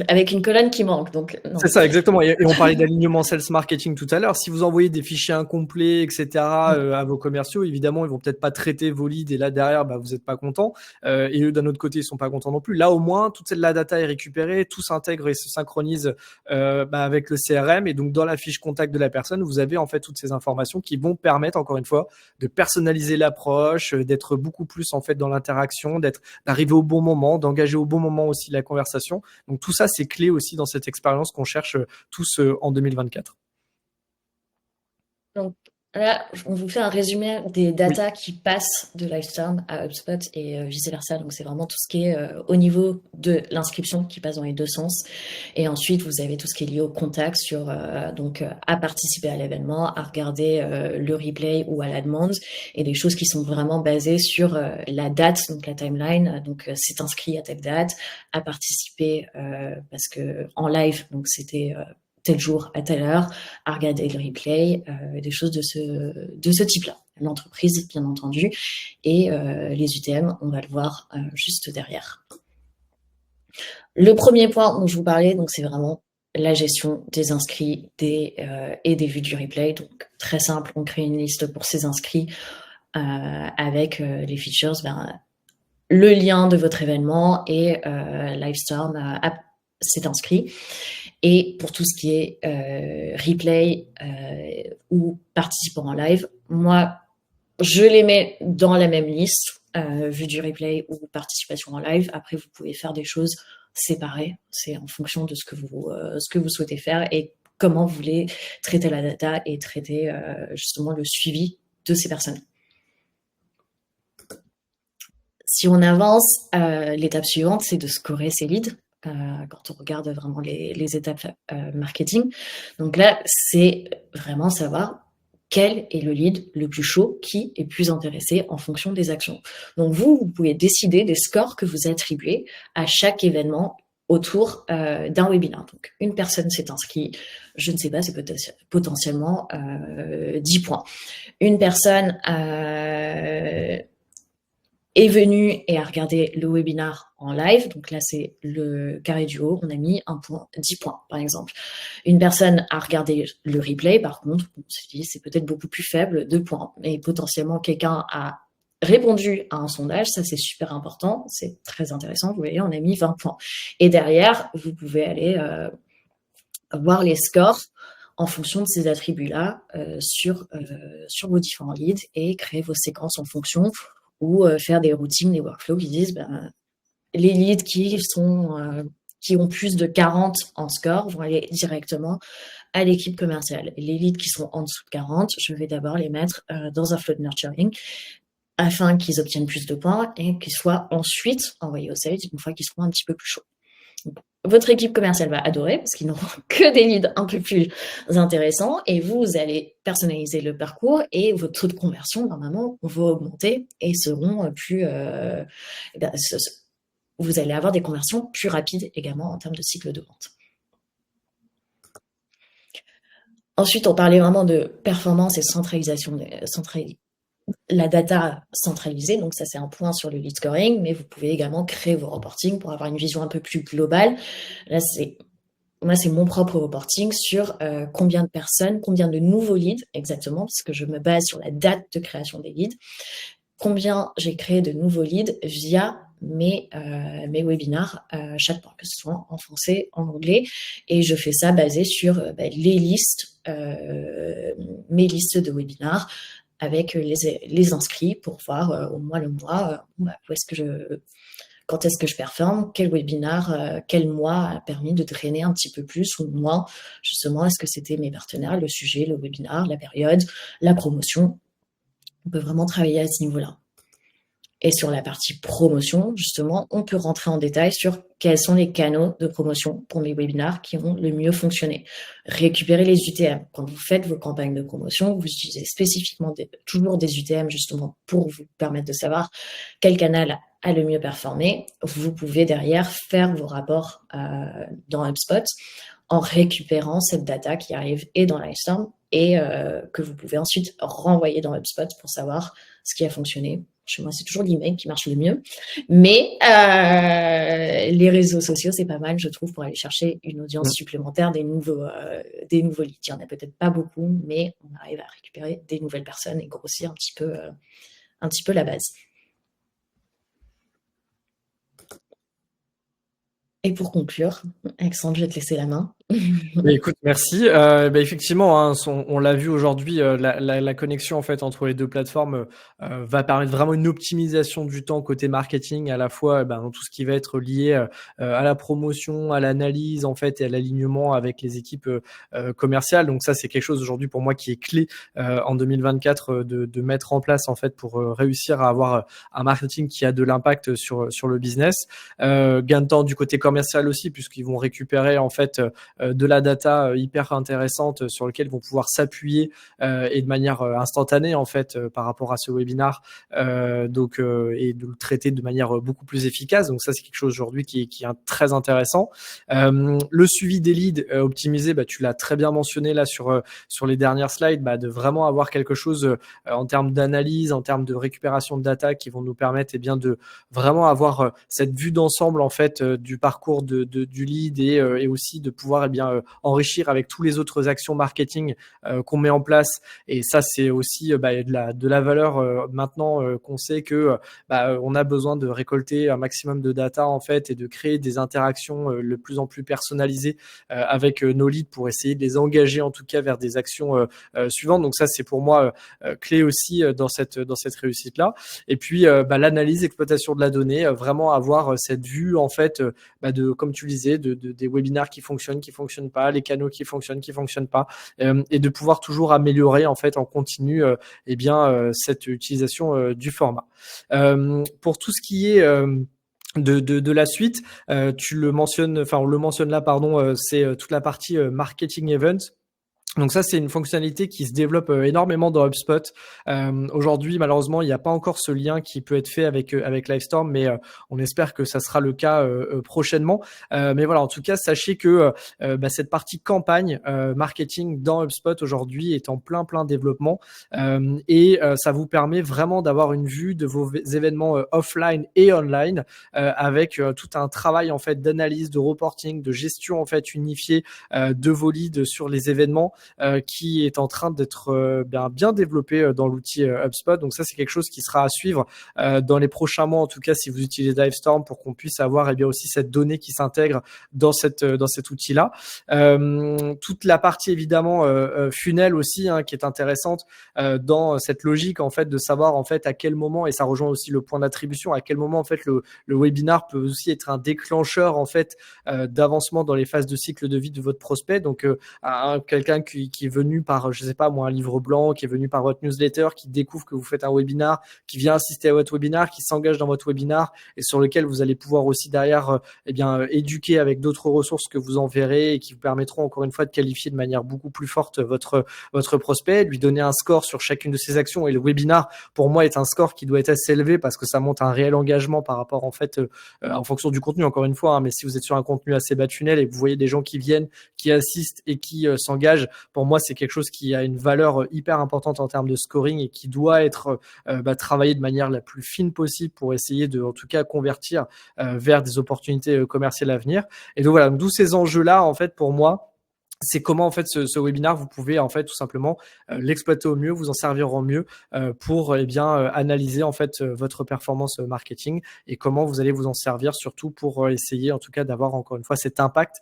avec une colonne qui manque. Donc C'est non. ça, exactement. Et on parlait d'alignement sales marketing tout à l'heure. Si vous envoyez des fichiers incomplets, etc., à vos commerciaux, évidemment, ils vont peut-être pas traiter vos leads et là derrière, vous n'êtes pas content. Et eux, d'un autre côté, ils sont pas contents non plus. Là, au moins, toute la data est récupérée, tout s'intègre et se synchronise avec le CRM. Et donc, dans la fiche contact de la personne, vous avez en fait toutes ces informations qui vont permettre, encore une fois, de personnaliser l'approche, d'être beaucoup plus en fait dans l'interaction, d'arriver au bon moment, d'engager au bon moment aussi la conversation. Donc tout ça, c'est clé aussi dans cette expérience qu'on cherche tous en 2024. Donc là, on vous fait un résumé des Oui, datas qui passent de Livestorm à HubSpot et vice-versa. Donc c'est vraiment tout ce qui est au niveau de l'inscription qui passe dans les deux sens. Et ensuite, vous avez tout ce qui est lié au contact sur à participer à l'événement, à regarder le replay ou à la demande, et des choses qui sont vraiment basées sur la date, donc la timeline. Donc c'est inscrit à telle date, à participer parce que en live, donc c'était tel jour à telle heure, à regarder le replay, des choses de ce type-là. L'entreprise, bien entendu, et les UTM, on va le voir juste derrière. Le premier point dont je vous parlais, donc c'est vraiment la gestion des inscrits et des vues du replay. Donc très simple, on crée une liste pour ces inscrits avec les features, le lien de votre événement et Livestorm s'est inscrit. Et pour tout ce qui est replay ou participants en live, moi, je les mets dans la même liste, vue du replay ou participation en live. Après, vous pouvez faire des choses séparées. C'est en fonction de ce que vous souhaitez faire et comment vous voulez traiter la data et traiter justement le suivi de ces personnes. Si on avance, l'étape suivante, c'est de scorer ces leads. Quand on regarde vraiment les étapes marketing. Donc là, c'est vraiment savoir quel est le lead le plus chaud, qui est plus intéressé en fonction des actions. Donc vous pouvez décider des scores que vous attribuez à chaque événement autour d'un webinaire. Donc une personne s'est inscrite, je ne sais pas, c'est potentiellement 10 points. Une personne est venu et a regardé le webinar en live. Donc là, c'est le carré du haut. On a mis 10 points, par exemple. Une personne a regardé le replay. Par contre, on s'est dit, c'est peut-être beaucoup plus faible, 2 points. Et potentiellement, quelqu'un a répondu à un sondage. Ça, c'est super important. C'est très intéressant. Vous voyez, on a mis 20 points. Et derrière, vous pouvez aller voir les scores en fonction de ces attributs-là sur vos différents leads et créer vos séquences en fonction ou faire des routines, des workflows qui disent les leads qui qui ont plus de 40 en score vont aller directement à l'équipe commerciale. Les leads qui sont en dessous de 40, je vais d'abord les mettre dans un flow de nurturing afin qu'ils obtiennent plus de points et qu'ils soient ensuite envoyés au sales une fois qu'ils seront un petit peu plus chauds. Donc, votre équipe commerciale va adorer parce qu'ils n'auront que des leads un peu plus intéressants et vous allez personnaliser le parcours et votre taux de conversion, normalement, va augmenter et seront plus... vous allez avoir des conversions plus rapides également en termes de cycle de vente. Ensuite, on parlait vraiment de performance et centralisation, la data centralisée. Donc ça, c'est un point sur le lead scoring, mais vous pouvez également créer vos reportings pour avoir une vision un peu plus globale. Là, c'est mon propre reporting sur combien de personnes, combien de nouveaux leads exactement, parce que je me base sur la date de création des leads, combien j'ai créé de nouveaux leads via mes webinars chaque mois, que ce soit en français, en anglais, et je fais ça basé sur les listes, mes listes de webinars avec les inscrits pour voir au mois le mois quand est-ce que je performe, quel webinar, quel mois a permis de drainer un petit peu plus ou moins, justement, est-ce que c'était mes partenaires, le sujet, le webinar, la période, la promotion. On peut vraiment travailler à ce niveau-là. Et sur la partie promotion, justement, on peut rentrer en détail sur quels sont les canaux de promotion pour mes webinars qui ont le mieux fonctionné. Récupérer les UTM. Quand vous faites vos campagnes de promotion, vous utilisez spécifiquement toujours des UTM, justement, pour vous permettre de savoir quel canal a le mieux performé. Vous pouvez derrière faire vos rapports dans HubSpot en récupérant cette data qui arrive et dans Livestorm et que vous pouvez ensuite renvoyer dans HubSpot pour savoir ce qui a fonctionné. Chez moi, c'est toujours l'email qui marche le mieux. Mais les réseaux sociaux, c'est pas mal, je trouve, pour aller chercher une audience supplémentaire, des nouveaux leads. Il n'y en a peut-être pas beaucoup, mais on arrive à récupérer des nouvelles personnes et grossir un petit peu la base. Et pour conclure, Alexandre, je vais te laisser la main. Écoute, merci. Effectivement, hein, on l'a vu aujourd'hui, la connexion en fait entre les deux plateformes va permettre vraiment une optimisation du temps côté marketing, à la fois dans tout ce qui va être lié à la promotion, à l'analyse en fait et à l'alignement avec les équipes commerciales. Donc ça, c'est quelque chose aujourd'hui pour moi qui est clé en 2024 de mettre en place en fait pour réussir à avoir un marketing qui a de l'impact sur le business. Gain de temps du côté commercial aussi, puisqu'ils vont récupérer en fait de la data hyper intéressante sur lequel vont pouvoir s'appuyer et de manière instantanée en fait par rapport à ce webinar et de le traiter de manière beaucoup plus efficace. Donc ça, c'est quelque chose aujourd'hui qui est très intéressant. Le suivi des leads optimisé, tu l'as très bien mentionné là sur les dernières slides, de vraiment avoir quelque chose en termes d'analyse, en termes de récupération de data qui vont nous permettre de vraiment avoir cette vue d'ensemble en fait du parcours du lead et aussi de pouvoir enrichir avec tous les autres actions marketing qu'on met en place. Et ça, c'est aussi de la valeur maintenant qu'on sait que on a besoin de récolter un maximum de data en fait et de créer des interactions de plus en plus personnalisées avec nos leads pour essayer de les engager en tout cas vers des actions suivantes. Donc ça, c'est pour moi clé aussi dans cette réussite là. Et puis l'analyse, exploitation de la donnée, vraiment avoir cette vue en fait de, comme tu le disais, des webinars qui fonctionnent pas, les canaux qui fonctionnent pas, et de pouvoir toujours améliorer en fait en continu cette utilisation du format. Pour tout ce qui est de la suite, tu le mentionnes, enfin on le mentionne là, c'est toute la partie marketing event. Donc ça, c'est une fonctionnalité qui se développe énormément dans HubSpot. Aujourd'hui, malheureusement, il n'y a pas encore ce lien qui peut être fait avec Livestorm, mais on espère que ça sera le cas prochainement. Mais voilà, en tout cas, sachez que cette partie campagne marketing dans HubSpot aujourd'hui est en plein développement et ça vous permet vraiment d'avoir une vue de vos événements offline et online avec tout un travail en fait d'analyse, de reporting, de gestion en fait unifiée de vos leads sur les événements. qui est en train d'être bien développé dans l'outil HubSpot. Donc ça, c'est quelque chose qui sera à suivre dans les prochains mois, en tout cas, si vous utilisez Livestorm, pour qu'on puisse avoir bien aussi cette donnée qui s'intègre dans cet outil-là. Toute la partie évidemment funnel aussi, hein, qui est intéressante dans cette logique en fait de savoir en fait à quel moment, et ça rejoint aussi le point d'attribution, à quel moment en fait le webinar peut aussi être un déclencheur en fait d'avancement dans les phases de cycle de vie de votre prospect. Donc quelqu'un qui est venu par, je sais pas moi, un livre blanc, qui est venu par votre newsletter, qui découvre que vous faites un webinar, qui vient assister à votre webinar, qui s'engage dans votre webinar et sur lequel vous allez pouvoir aussi derrière éduquer avec d'autres ressources que vous enverrez et qui vous permettront encore une fois de qualifier de manière beaucoup plus forte votre prospect, lui donner un score sur chacune de ses actions. Et le webinar, pour moi, est un score qui doit être assez élevé parce que ça montre un réel engagement par rapport en fait en fonction du contenu, encore une fois, hein, mais si vous êtes sur un contenu assez bas de funnel et que vous voyez des gens qui viennent, qui assistent et qui s'engagent, pour moi, c'est quelque chose qui a une valeur hyper importante en termes de scoring et qui doit être travaillé de manière la plus fine possible pour essayer de, en tout cas, convertir vers des opportunités commerciales à venir. Et donc voilà, d'où ces enjeux-là, en fait, pour moi, c'est comment en fait ce webinaire vous pouvez en fait tout simplement l'exploiter au mieux, vous en servir au mieux pour analyser en fait votre performance marketing et comment vous allez vous en servir, surtout pour essayer en tout cas d'avoir encore une fois cet impact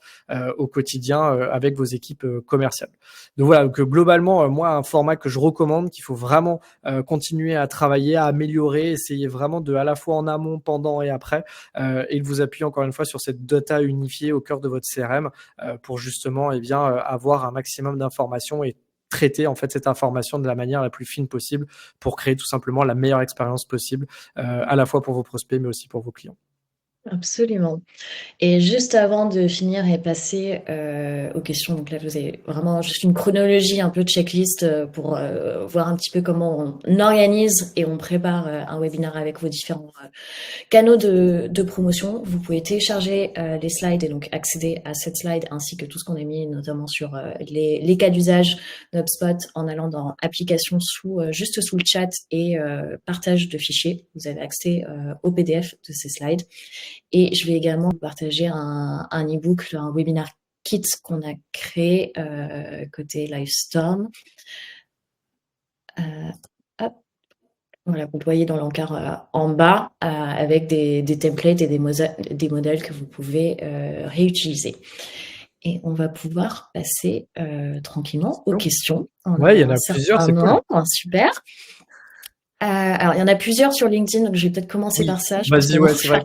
au quotidien avec vos équipes commerciales. Donc voilà, donc globalement moi un format que je recommande, qu'il faut vraiment continuer à travailler, à améliorer, essayer vraiment de à la fois en amont, pendant et après et de vous appuyer encore une fois sur cette data unifiée au cœur de votre CRM pour justement avoir un maximum d'informations et traiter en fait cette information de la manière la plus fine possible pour créer tout simplement la meilleure expérience possible à la fois pour vos prospects mais aussi pour vos clients. Absolument. Et juste avant de finir et passer aux questions, donc là vous avez vraiment juste une chronologie, un peu de checklist pour voir un petit peu comment on organise et on prépare un webinaire avec vos différents canaux de promotion. Vous pouvez télécharger les slides et donc accéder à cette slide ainsi que tout ce qu'on a mis notamment sur les cas d'usage d'HubSpot en allant dans application juste sous le chat et partage de fichiers. Vous avez accès au PDF de ces slides. Et je vais également vous partager un e-book, un webinar kit qu'on a créé côté Livestorm. Hop. Voilà, vous le voyez dans l'encart en bas avec des templates et des modèles que vous pouvez réutiliser. Et on va pouvoir passer tranquillement aux questions. Ouais, il y en a plusieurs, c'est cool. Super. Alors, il y en a plusieurs sur LinkedIn, donc je vais peut-être commencer par ça. Vas-y, ouais, c'est vrai.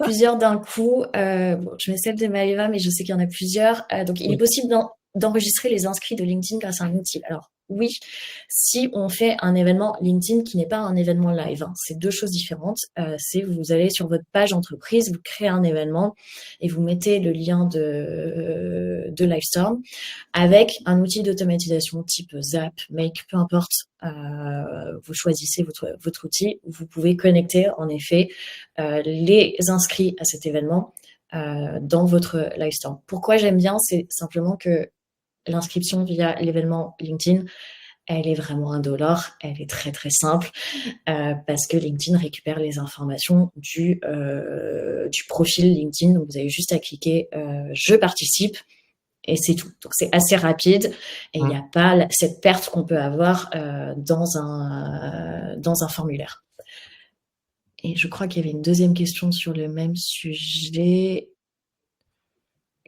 Plusieurs d'un coup. Bon, je mets celle de Maëva, mais je sais qu'il y en a plusieurs. Donc, il est possible d'enregistrer les inscrits de LinkedIn grâce à un outil. Alors, oui, si on fait un événement LinkedIn qui n'est pas un événement live, hein, c'est deux choses différentes. C'est vous allez sur votre page entreprise, vous créez un événement et vous mettez le lien de Livestorm avec un outil d'automatisation type Zap, Make, peu importe. Vous choisissez votre outil. Vous pouvez connecter en effet les inscrits à cet événement dans votre Livestorm. Pourquoi j'aime bien, c'est simplement que l'inscription via l'événement LinkedIn, elle est vraiment $1. Elle est très très simple parce que LinkedIn récupère les informations du profil LinkedIn. Donc vous avez juste à cliquer je participe et c'est tout. Donc c'est assez rapide et il n'y a pas cette perte qu'on peut avoir dans un formulaire. Et je crois qu'il y avait une deuxième question sur le même sujet.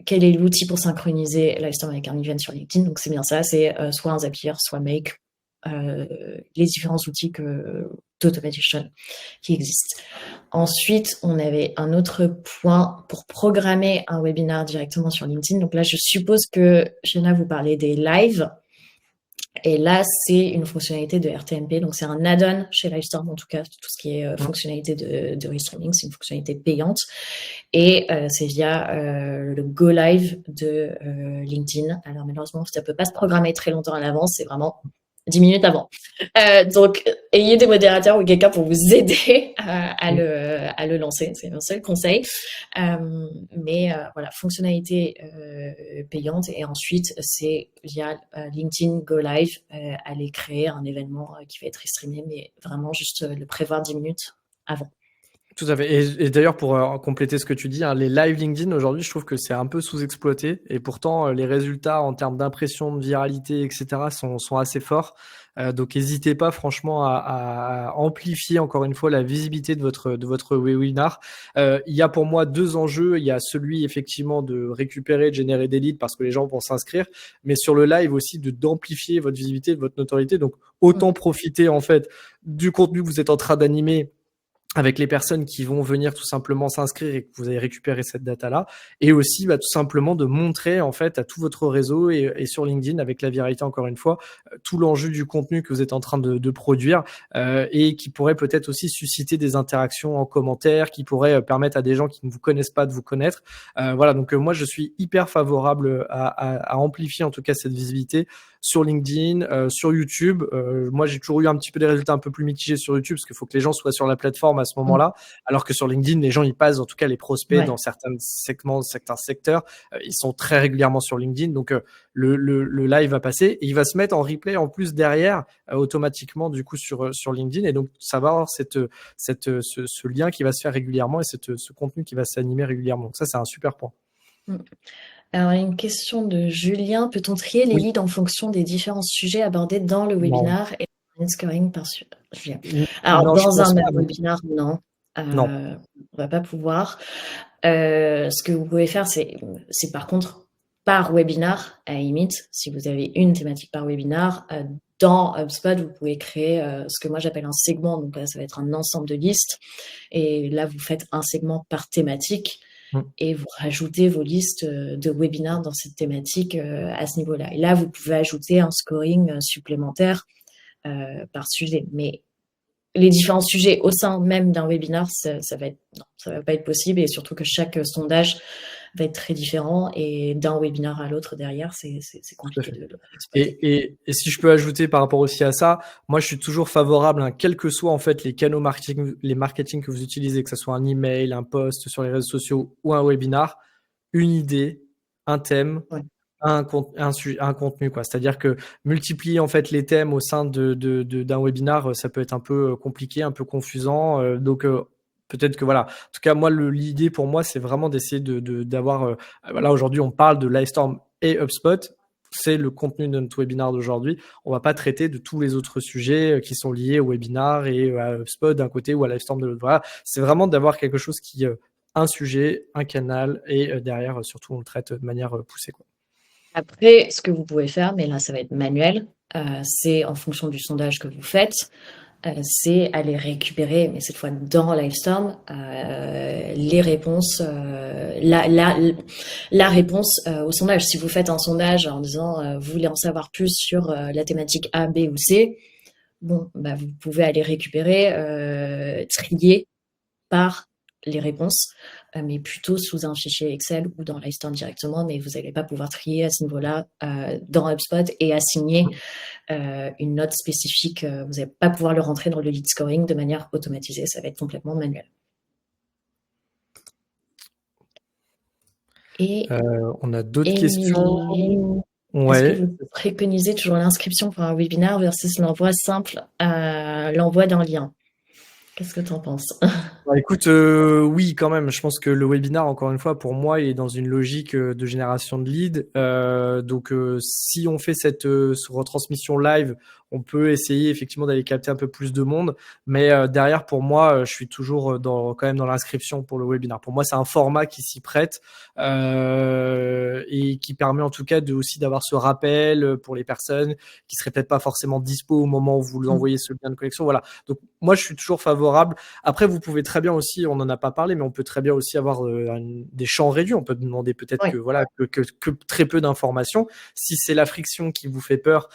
Quel est l'outil pour synchroniser Livestorm avec un event sur LinkedIn? Donc c'est bien ça, c'est soit un Zapier, soit Make, les différents outils d'automatisation qui existent. Ensuite, on avait un autre point pour programmer un webinar directement sur LinkedIn. Donc là, je suppose que Fiona vous parlait des lives. Et là, c'est une fonctionnalité de RTMP. Donc, c'est un add-on chez Livestorm, en tout cas, tout ce qui est fonctionnalité de restreaming, c'est une fonctionnalité payante. Et c'est via le Go Live de LinkedIn. Alors, malheureusement, ça ne peut pas se programmer très longtemps à l'avance. C'est vraiment 10 minutes avant. Donc, ayez des modérateurs ou quelqu'un pour vous aider à le lancer. C'est mon seul conseil. Mais voilà, fonctionnalité payante. Et ensuite, c'est via LinkedIn Go Live, aller créer un événement qui va être streamé, mais vraiment juste le prévoir 10 minutes avant. Tout à fait. Et d'ailleurs, pour compléter ce que tu dis, hein, les live LinkedIn aujourd'hui, je trouve que c'est un peu sous-exploité. Et pourtant, les résultats en termes d'impression, de viralité, etc., sont assez forts. Donc, n'hésitez pas, franchement, à amplifier encore une fois la visibilité de votre webinar. Il y a pour moi deux enjeux. Il y a celui effectivement de récupérer, de générer des leads parce que les gens vont s'inscrire, mais sur le live aussi d'amplifier votre visibilité, votre notoriété. Donc, autant profiter en fait du contenu que vous êtes en train d'animer avec les personnes qui vont venir tout simplement s'inscrire et que vous allez récupérer cette data-là, et aussi tout simplement de montrer en fait à tout votre réseau et sur LinkedIn avec la viralité encore une fois tout l'enjeu du contenu que vous êtes en train de produire et qui pourrait peut-être aussi susciter des interactions en commentaire, qui pourrait permettre à des gens qui ne vous connaissent pas de vous connaître. Voilà, donc moi je suis hyper favorable à amplifier en tout cas cette visibilité sur LinkedIn, sur YouTube. Moi, j'ai toujours eu un petit peu des résultats un peu plus mitigés sur YouTube parce qu'il faut que les gens soient sur la plateforme à ce moment-là, alors que sur LinkedIn, les gens, ils passent, en tout cas les prospects dans certains segments, certains secteurs, ils sont très régulièrement sur LinkedIn. Donc, le live va passer et il va se mettre en replay en plus derrière automatiquement du coup sur LinkedIn. Et donc, ça va avoir ce lien qui va se faire régulièrement et ce contenu qui va s'animer régulièrement. Donc ça, c'est un super point. Alors, une question de Julien. Peut-on trier les leads en fonction des différents sujets abordés dans le webinar et un scoring par Julien? Alors, non, dans un même webinar, non. Non. On va pas pouvoir. Ce que vous pouvez faire, c'est par contre par webinar, à la limite, si vous avez une thématique par webinar, dans HubSpot, vous pouvez créer ce que moi j'appelle un segment. Donc là, ça va être un ensemble de listes. Et là, vous faites un segment par thématique et vous rajoutez vos listes de webinars dans cette thématique à ce niveau-là. Et là, vous pouvez ajouter un scoring supplémentaire par sujet. Mais les différents sujets au sein même d'un webinar, ça va pas être possible, et surtout que chaque sondage va être très différent et d'un webinar à l'autre derrière, c'est compliqué de exploiter. Et si je peux ajouter par rapport aussi à ça, moi je suis toujours favorable, quels que soient en fait les canaux marketing que vous utilisez, que ce soit un email, un post sur les réseaux sociaux ou un webinar, une idée, un thème, un contenu, quoi. C'est-à-dire que multiplier en fait les thèmes au sein d'un webinar, ça peut être un peu compliqué, un peu confusant. Donc peut-être que voilà. En tout cas, moi, l'idée pour moi, c'est vraiment d'essayer d'avoir. Voilà, aujourd'hui, on parle de Livestorm et HubSpot. C'est le contenu de notre webinar d'aujourd'hui. On va pas traiter de tous les autres sujets qui sont liés au webinar et à HubSpot d'un côté ou à Livestorm de l'autre. Voilà. C'est vraiment d'avoir quelque chose qui un sujet, un canal et derrière surtout on le traite de manière poussée, quoi. Après, ce que vous pouvez faire, mais là ça va être manuel, c'est en fonction du sondage que vous faites, c'est aller récupérer, mais cette fois dans Livestorm, les réponses, la réponse au sondage. Si vous faites un sondage en disant vous voulez en savoir plus sur la thématique A, B ou C, bon, bah, vous pouvez aller récupérer, trier par les réponses, mais plutôt sous un fichier Excel ou dans Livestorm directement, mais vous n'allez pas pouvoir trier à ce niveau-là dans HubSpot et assigner une note spécifique. Vous n'allez pas pouvoir le rentrer dans le lead scoring de manière automatisée, ça va être complètement manuel. Et on a d'autres questions. Est-ce que vous préconisez toujours l'inscription pour un webinaire versus l'envoi simple, l'envoi d'un lien? Qu'est-ce que tu en penses? Écoute, oui, quand même. Je pense que le webinar, encore une fois, pour moi, il est dans une logique de génération de leads. Donc, si on fait cette retransmission live, on peut essayer effectivement d'aller capter un peu plus de monde. Mais derrière, pour moi, je suis toujours quand même dans l'inscription pour le webinar. Pour moi, c'est un format qui s'y prête et qui permet en tout cas aussi d'avoir ce rappel pour les personnes qui seraient peut-être pas forcément dispo au moment où vous envoyez ce lien de connexion. Voilà. Donc, moi, je suis toujours favorable. Après, vous pouvez très bien aussi, on n'en a pas parlé, mais on peut très bien aussi avoir des champs réduits. On peut demander peut-être que très peu d'informations. Si c'est la friction qui vous fait peur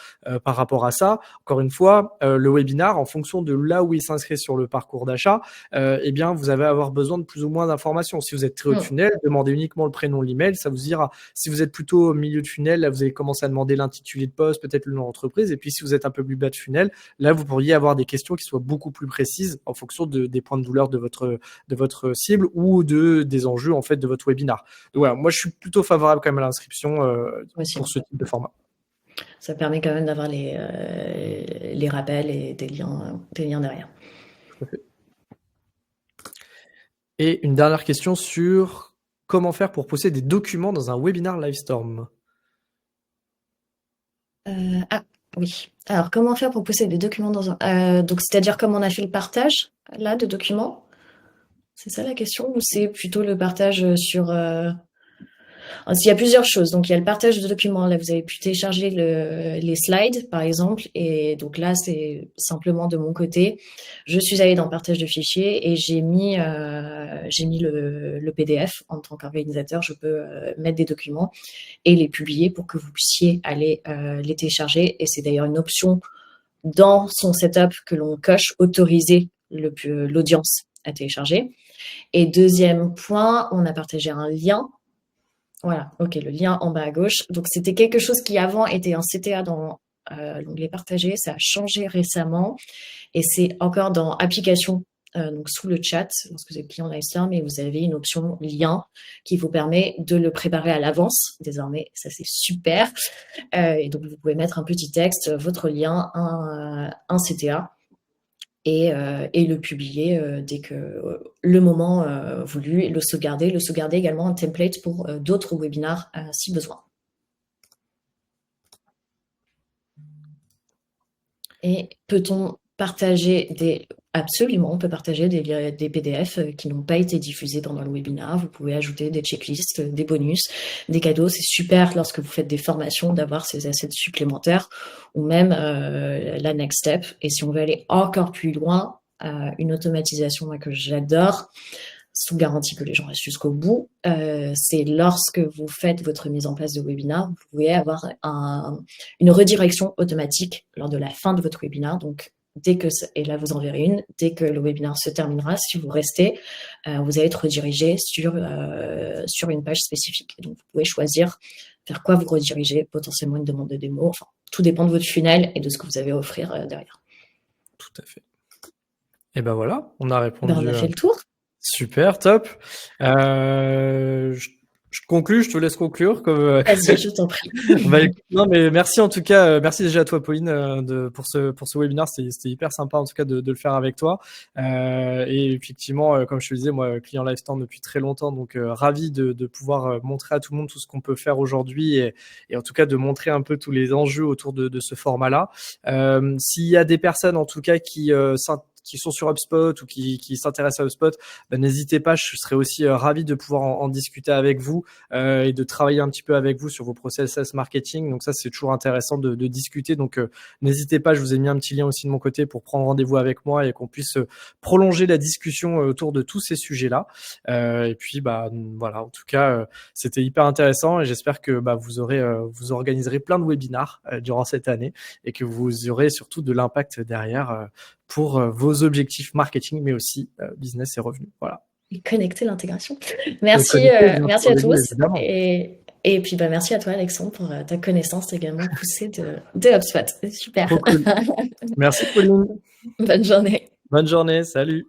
par rapport à ça, encore une fois, le webinar, en fonction de là où il s'inscrit sur le parcours d'achat, eh bien, vous allez avoir besoin de plus ou moins d'informations. Si vous êtes très haut de funnel, demandez uniquement le prénom, l'email, ça vous ira. Si vous êtes plutôt au milieu de funnel, là, vous allez commencer à demander l'intitulé de poste, peut-être le nom d'entreprise. Et puis, si vous êtes un peu plus bas de funnel, là, vous pourriez avoir des questions qui soient beaucoup plus précises en fonction des points de douleur de votre cible ou des enjeux en fait de votre webinar. Donc voilà, moi je suis plutôt favorable quand même à l'inscription pour ce type de format. Ça permet quand même d'avoir les rappels et des liens derrière. Tout à fait. Et une dernière question sur comment faire pour poster des documents dans un webinar Livestorm. Ah oui. Alors, comment faire pour poster des documents dans un... donc, c'est-à-dire comme on a fait le partage, là, de documents? C'est ça la question? Ou c'est plutôt le partage sur... Il y a plusieurs choses. Donc, il y a le partage de documents. Là, vous avez pu télécharger les slides, par exemple. Et donc là, c'est simplement de mon côté. Je suis allée dans partage de fichiers et j'ai mis le PDF. En tant qu'organisateur, je peux mettre des documents et les publier pour que vous puissiez aller les télécharger. Et c'est d'ailleurs une option dans son setup que l'on coche, autoriser l'audience à télécharger. Et deuxième point, on a partagé un lien. Voilà, ok, le lien en bas à gauche. Donc, c'était quelque chose qui avant était un CTA dans l'onglet partagé. Ça a changé récemment et c'est encore dans application, donc sous le chat, lorsque vous êtes client Livestorm, et vous avez une option lien qui vous permet de le préparer à l'avance. Désormais, ça c'est super. Et donc, vous pouvez mettre un petit texte, votre lien, un CTA. Et le publier dès que le moment voulu, et le sauvegarder également en template pour d'autres webinars si besoin. Et peut-on partager Absolument, on peut partager des PDF qui n'ont pas été diffusés pendant le webinar. Vous pouvez ajouter des checklists, des bonus, des cadeaux. C'est super lorsque vous faites des formations d'avoir ces assets supplémentaires ou même la next step. Et si on veut aller encore plus loin, une automatisation que j'adore, sous garantie que les gens restent jusqu'au bout, c'est lorsque vous faites votre mise en place de webinar, vous pouvez avoir une redirection automatique lors de la fin de votre webinar. Donc, et là vous en verrez une, dès que le webinar se terminera, si vous restez, vous allez être redirigé sur une page spécifique. Donc, vous pouvez choisir vers quoi vous redirigez, potentiellement une demande de démo. Enfin, tout dépend de votre funnel et de ce que vous avez à offrir derrière. Tout à fait. Et ben voilà, on a répondu. On a fait le tour. Super, top. Je conclue, je te laisse conclure. Vas-y, je t'en prie. Non, mais merci en tout cas, merci déjà à toi, Pauline, pour ce webinaire. C'était hyper sympa en tout cas de le faire avec toi. Et effectivement, comme je te disais, moi, client Livestorm depuis très longtemps, donc ravi de pouvoir montrer à tout le monde tout ce qu'on peut faire aujourd'hui et en tout cas de montrer un peu tous les enjeux autour de ce format-là. S'il y a des personnes en tout cas qui sont sur HubSpot ou qui s'intéressent à HubSpot, n'hésitez pas, je serais aussi ravi de pouvoir en discuter avec vous et de travailler un petit peu avec vous sur vos process marketing. Donc ça, c'est toujours intéressant de discuter. Donc n'hésitez pas, je vous ai mis un petit lien aussi de mon côté pour prendre rendez-vous avec moi et qu'on puisse prolonger la discussion autour de tous ces sujets-là. Et puis voilà, en tout cas, c'était hyper intéressant et j'espère que vous organiserez plein de webinars durant cette année et que vous aurez surtout de l'impact derrière pour vos objectifs marketing, mais aussi business et revenus. Voilà. Et connecter l'intégration. Merci à tous. Et puis merci à toi, Alexandre, pour ta connaissance également poussée de HubSpot. Super. Cool. Merci, Pauline. Bonne journée. Bonne journée. Salut.